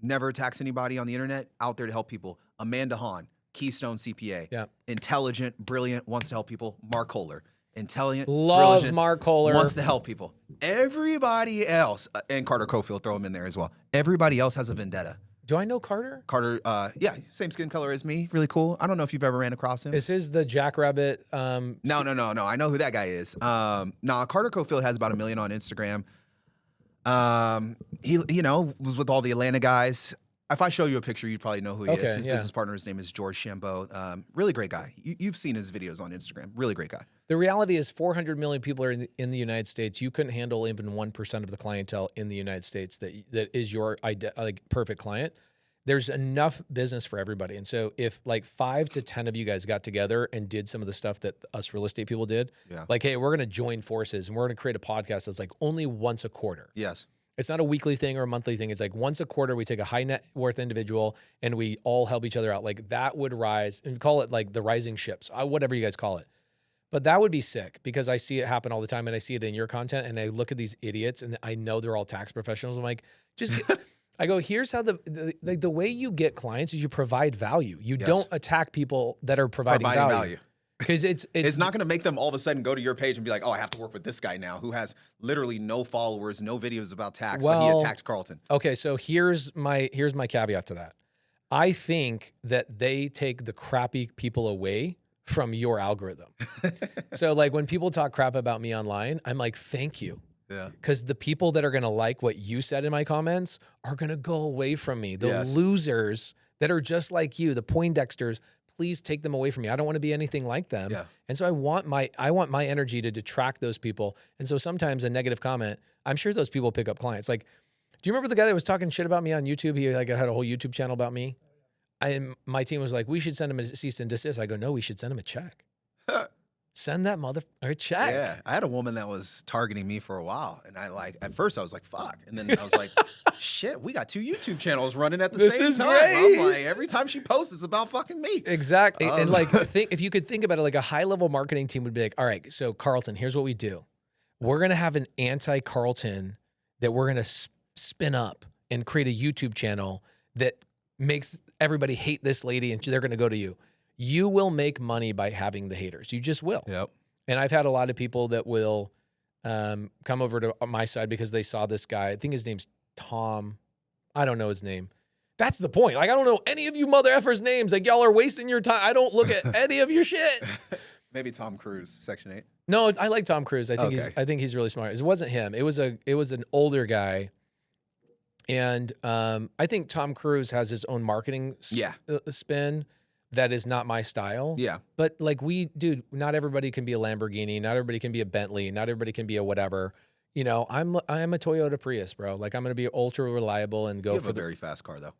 never attacks anybody on the internet, out there to help people. Amanda Hahn, Keystone CPA, Yeah. intelligent, brilliant, wants to help people. Mark Kohler, intelligent, Love brilliant, Mark Kohler. wants to help people. Everybody else, and Carter Cofield, throw him in there as well. Everybody else has a vendetta. Do I know Carter? Carter, yeah, same skin color as me, really cool. I don't know if you've ever ran across him. This is the Jackrabbit. No. I know who that guy is. Carter Cofield has about 1 million on Instagram. He, was with all the Atlanta guys. If I show you a picture, you'd probably know who he is. His business partner, his name is George Shambo. Really great guy. You've seen his videos on Instagram. Really great guy. The reality is 400 million people are in the United States. You couldn't handle even 1% of the clientele in the United States that is your perfect client. There's enough business for everybody. And so if like 5 to 10 of you guys got together and did some of the stuff that us real estate people did, like, hey, we're going to join forces and we're going to create a podcast that's like only once a quarter. Yes. It's not a weekly thing or a monthly thing. It's like once a quarter, we take a high net worth individual and we all help each other out. Like that would rise, and call it like the rising ships, whatever you guys call it. But that would be sick because I see it happen all the time and I see it in your content and I look at these idiots and I know they're all tax professionals. I'm like, I go, here's how the way you get clients is you provide value. You don't attack people that are providing value. Because it's not going to make them all of a sudden go to your page and be like, oh, I have to work with this guy now who has literally no followers, no videos about tax, but he attacked Karlton. Okay, so here's my caveat to that. I think that they take the crappy people away from your algorithm. So like when people talk crap about me online, I'm like, thank you. Yeah. Because the people that are going to like what you said in my comments are going to go away from me. The losers that are just like you, the Poindexters, please take them away from me. I don't want to be anything like them. Yeah. And so I want my energy to detract those people. And so sometimes a negative comment, I'm sure those people pick up clients. Like, do you remember the guy that was talking shit about me on YouTube? He like had a whole YouTube channel about me. My team was like, we should send him a cease and desist. I go, no, we should send him a check. Send that motherfucker a check. Yeah, I had a woman that was targeting me for a while, and at first I was like, fuck. And then I was like, shit, we got 2 YouTube channels running at the same time. This is great. I'm like, every time she posts, it's about fucking me. Exactly. And like, if you could think about it, like a high-level marketing team would be like, all right, so Karlton, here's what we do. We're going to have an anti-Karlton that we're going to spin up and create a YouTube channel that makes everybody hate this lady and they're going to go to you. You will make money by having the haters. You just will. Yep. And I've had a lot of people that will come over to my side because they saw this guy. I think his name's Tom. I don't know his name. That's the point. Like, I don't know any of you mother effers' names. Like, y'all are wasting your time. I don't look at any of your shit. Maybe Tom Cruise, Section 8. No, I like Tom Cruise. I think he's really smart. It wasn't him. It was an older guy. And I think Tom Cruise has his own marketing spin. That is not my style. Yeah. But like not everybody can be a Lamborghini. Not everybody can be a Bentley. Not everybody can be a whatever. You know, I'm a Toyota Prius, bro. Like I'm going to be ultra reliable and go you have a very fast car though.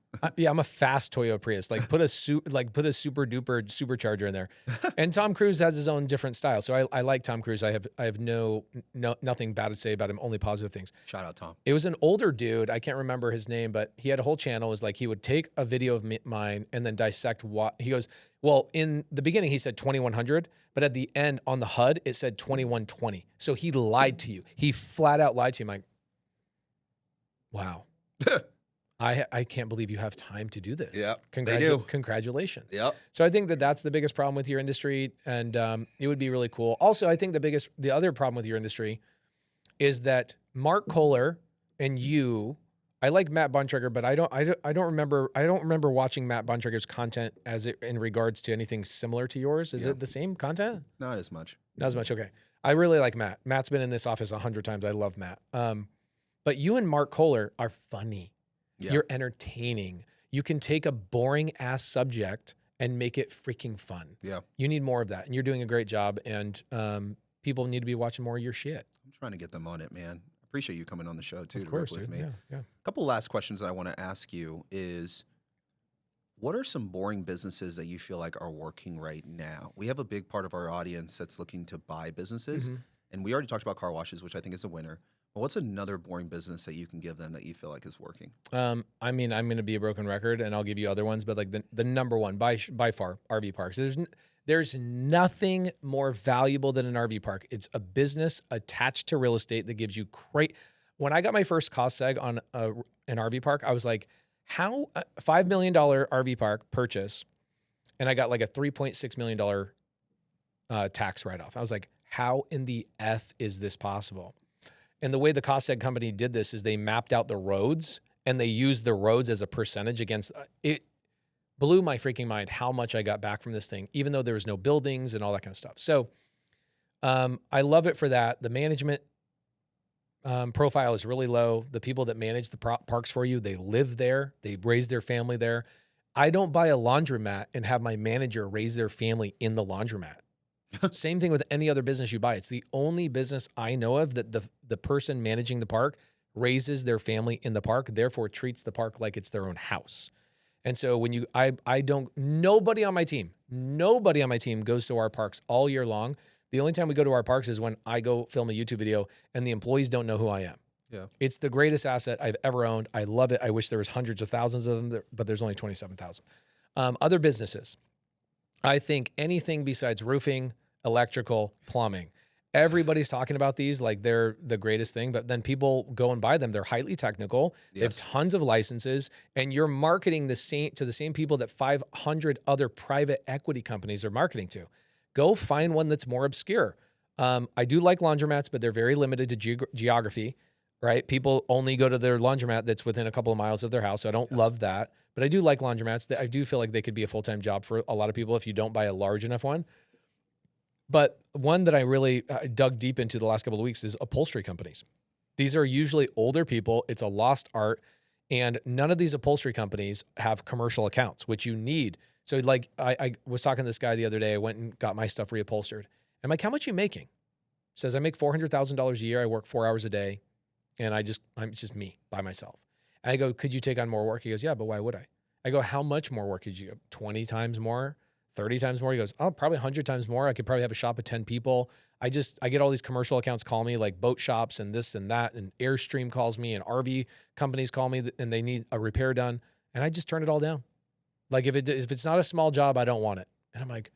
I'm a fast Toyota Prius. Like put a super duper supercharger in there. And Tom Cruise has his own different style. So I like Tom Cruise. I have nothing bad to say about him, only positive things. Shout out Tom. It was an older dude. I can't remember his name, but he had a whole channel. It was like he would take a video of mine and then dissect what he goes, well, in the beginning he said 2100, but at the end on the HUD it said 2120. So he lied to you. He flat out lied to you. I'm like, wow. I can't believe you have time to do this. Yep, they do. Congratulations. Yep. So I think that that's the biggest problem with your industry, and it would be really cool. Also, I think the other problem with your industry is that Mark Kohler and you, I like Matt Bontrager, but I don't remember watching Matt Bontrager's content in regards to anything similar to yours. Is it the same content? Not as much. Not as much. Okay. I really like Matt. Matt's been in this office 100 times. I love Matt. But you and Mark Kohler are funny. Yeah. You're entertaining. You can take a boring ass subject and make it freaking fun. Yeah. You need more of that. And you're doing a great job. And people need to be watching more of your shit. I'm trying to get them on it, man. Appreciate you coming on the show too. Of course, to work with dude. me. Yeah. A couple last questions that I want to ask you is, what are some boring businesses that you feel like are working right now? We have a big part of our audience that's looking to buy businesses. And we already talked about car washes, which I think is a winner. Well, what's another boring business that you can give them that you feel like is working? I mean, I'm going to be a broken record, and I'll give you other ones, but like the number one by far, RV parks. There's nothing more valuable than an RV park. It's a business attached to real estate that gives you great. When I got my first cost seg on an RV park, I was like, how $5 million RV park purchase, and I got like a $3.6 million tax write-off. I was like, how in the F is this possible? And the way the cost seg company did this is they mapped out the roads and they used the roads as a percentage against it. Blew my freaking mind how much I got back from this thing, even though there was no buildings and all that kind of stuff. So I love it for that. The management profile is really low. The people that manage the parks for you, they live there. They raise their family there. I don't buy a laundromat and have my manager raise their family in the laundromat. Same thing with any other business you buy. It's the only business I know of that the person managing the park raises their family in the park, therefore treats the park like it's their own house. And so when nobody on my team goes to our parks all year long. The only time we go to our parks is when I go film a YouTube video and the employees don't know who I am. Yeah. It's the greatest asset I've ever owned. I love it. I wish there was hundreds of thousands of them, but there's only 27,000. Other businesses. I think anything besides roofing, electrical, plumbing. Everybody's talking about these like they're the greatest thing, but then people go and buy them. They're highly technical. Yes. They have tons of licenses, and you're marketing to the same people that 500 other private equity companies are marketing to. Go find one that's more obscure. I do like laundromats, but they're very limited to geography, right? People only go to their laundromat that's within a couple of miles of their house. So I don't love that, but I do like laundromats. I do feel like they could be a full-time job for a lot of people if you don't buy a large enough one. But one that I really dug deep into the last couple of weeks is upholstery companies. These are usually older people. It's a lost art. And none of these upholstery companies have commercial accounts, which you need. So like I was talking to this guy the other day. I went and got my stuff reupholstered. I'm like, how much are you making? He says, I make $400,000 a year. I work 4 hours a day. And it's just me by myself. And I go, could you take on more work? He goes, yeah, but why would I? I go, how much more work could you go? 20 times more? 30 times more? He goes, oh, probably 100 times more. I could probably have a shop of 10 people. I get all these commercial accounts call me, like boat shops and this and that, and Airstream calls me, and RV companies call me, and they need a repair done. And I just turn it all down. Like if it's not a small job, I don't want it. And I'm like,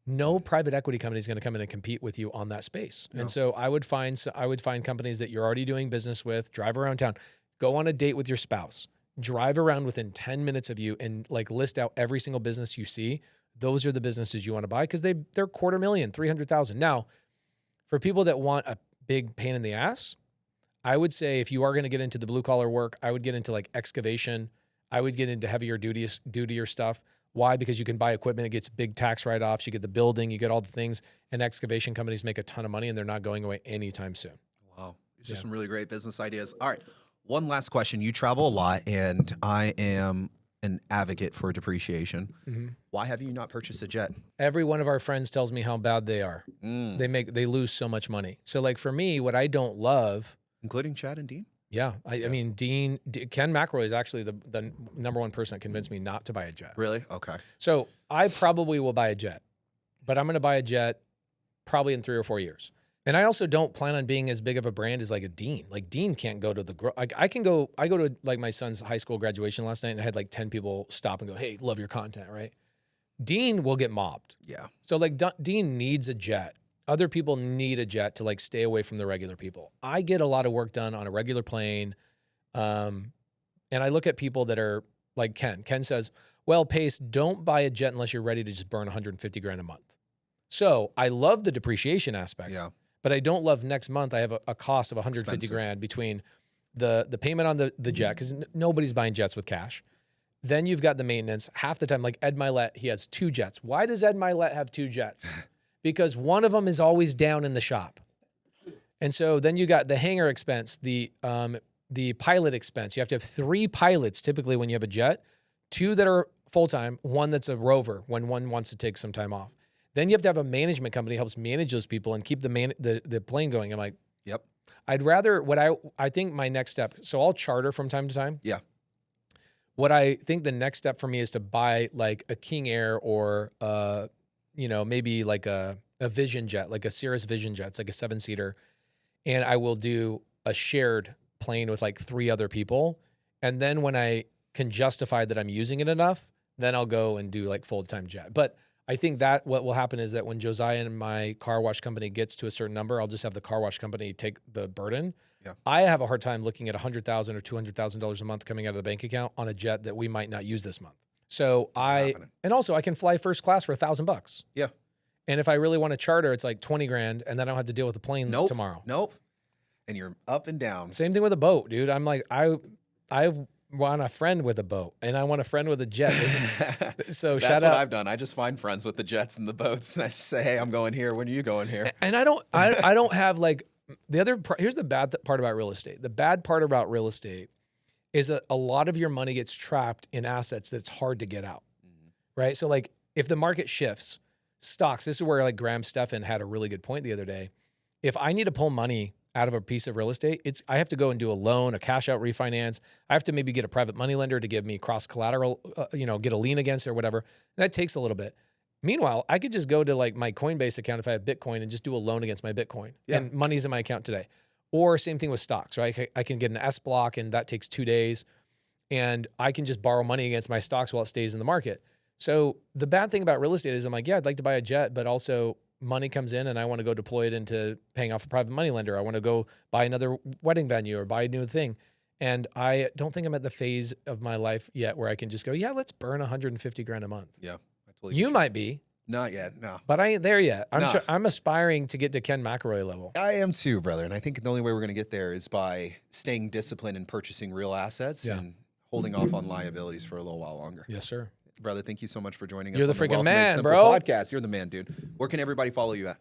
no private equity company is going to come in and compete with you on that space. No. And so I would find companies that you're already doing business with, drive around town, go on a date with your spouse, drive around within 10 minutes of you and like list out every single business you see. Those are the businesses you want to buy because they're $250,000, $300,000. Now, for people that want a big pain in the ass, I would say if you are going to get into the blue collar work, I would get into like excavation. I would get into heavier dutier stuff. Why? Because you can buy equipment that gets big tax write-offs. You get the building, you get all the things, and excavation companies make a ton of money, and they're not going away anytime soon. Wow. These are some really great business ideas. All right. One last question. You travel a lot, and I am an advocate for depreciation. Mm-hmm. Why have you not purchased a jet? Every one of our friends tells me how bad they are. They lose so much money. So like for me, what I don't love... Including Chad and Dean? Yeah. I mean, Ken McElroy is actually the number one person that convinced me not to buy a jet. Really? Okay. So I probably will buy a jet, but I'm going to buy a jet probably in 3 or 4 years. And I also don't plan on being as big of a brand as like a Dean. Like Dean can't go to I go to like my son's high school graduation last night and I had like 10 people stop and go, hey, love your content, right? Dean will get mobbed. Yeah. So like Dean needs a jet. Other people need a jet to like stay away from the regular people. I get a lot of work done on a regular plane. And I look at people that are like Ken. Ken says, well, Pace, don't buy a jet unless you're ready to just burn 150 grand a month. So I love the depreciation aspect, but I don't love next month. I have a cost of 150 grand between the payment on the jet, because nobody's buying jets with cash. Then you've got the maintenance. Half the time, like Ed Milet, he has 2 jets. Why does Ed Milet have 2 jets? Because one of them is always down in the shop. And so then you got the hangar expense, the pilot expense. You have to have 3 pilots typically when you have a jet, 2 that are full-time, 1 that's a rover when one wants to take some time off. Then you have to have a management company that helps manage those people and keep the plane going. I'm like, yep. I'd rather, I think my next step, so I'll charter from time to time. Yeah. What I think the next step for me is to buy like a King Air or, maybe like a Vision jet, like a Cirrus Vision jet. It's like a 7-seater. And I will do a shared plane with like 3 other people. And then when I can justify that I'm using it enough, then I'll go and do like full-time jet. But I think that what will happen is that when Josiah and my car wash company gets to a certain number, I'll just have the car wash company take the burden. Yeah. I have a hard time looking at $100,000 or $200,000 a month coming out of the bank account on a jet that we might not use this month. So and also I can fly first class for $1,000. Yeah. And if I really want to charter, it's like 20 grand, and then I don't have to deal with the plane tomorrow. Nope. And you're up and down. Same thing with a boat, dude. I'm like, I want a friend with a boat, and I want a friend with a jet. So that's what I've done. I just find friends with the jets and the boats, and I say, hey, I'm going here. When are you going here? And I don't have like the other part. Here's the bad part about real estate. The bad part about real estate is that a lot of your money gets trapped in assets that's hard to get out, right? So like if the market shifts, stocks, this is where like Stephan had a really good point the other day. If I need to pull money out of a piece of real estate, I have to go and do a loan, a cash out refinance. I have to maybe get a private money lender to give me cross collateral, get a lien against it or whatever. That takes a little bit. Meanwhile, I could just go to like my Coinbase account if I have Bitcoin and just do a loan against my Bitcoin, and money's in my account today. Or same thing with stocks, right? I can get an S block, and that takes 2 days, and I can just borrow money against my stocks while it stays in the market. So the bad thing about real estate is I'm like, yeah, I'd like to buy a jet, but also money comes in and I want to go deploy it into paying off a private money lender. I want to go buy another wedding venue or buy a new thing. And I don't think I'm at the phase of my life yet where I can just go, yeah, let's burn 150 grand a month. Yeah. I totally you might be. Not yet, no. But I ain't there yet. I'm aspiring to get to Ken McElroy level. I am too, brother. And I think the only way we're going to get there is by staying disciplined and purchasing real assets and holding off on liabilities for a little while longer. Yes, sir. Brother, thank you so much for joining us. You're the freaking man, bro. Podcast. You're the man, dude. Where can everybody follow you at?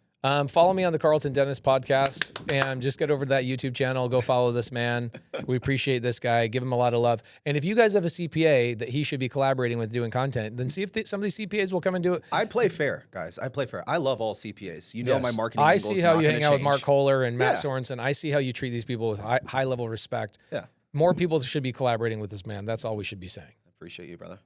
Follow me on the Karlton Dennis podcast, and just get over to that YouTube channel. Go follow this man. We appreciate this guy. Give him a lot of love. And if you guys have a CPA that he should be collaborating with doing content, then see if some of these CPAs will come and do it. I play fair, guys. I play fair. I love all CPAs. You know my marketing. I see how you hang out with Mark Kohler and Matt Sorensen. I see how you treat these people with high level respect. Yeah. More people should be collaborating with this man. That's all we should be saying. Appreciate you, brother.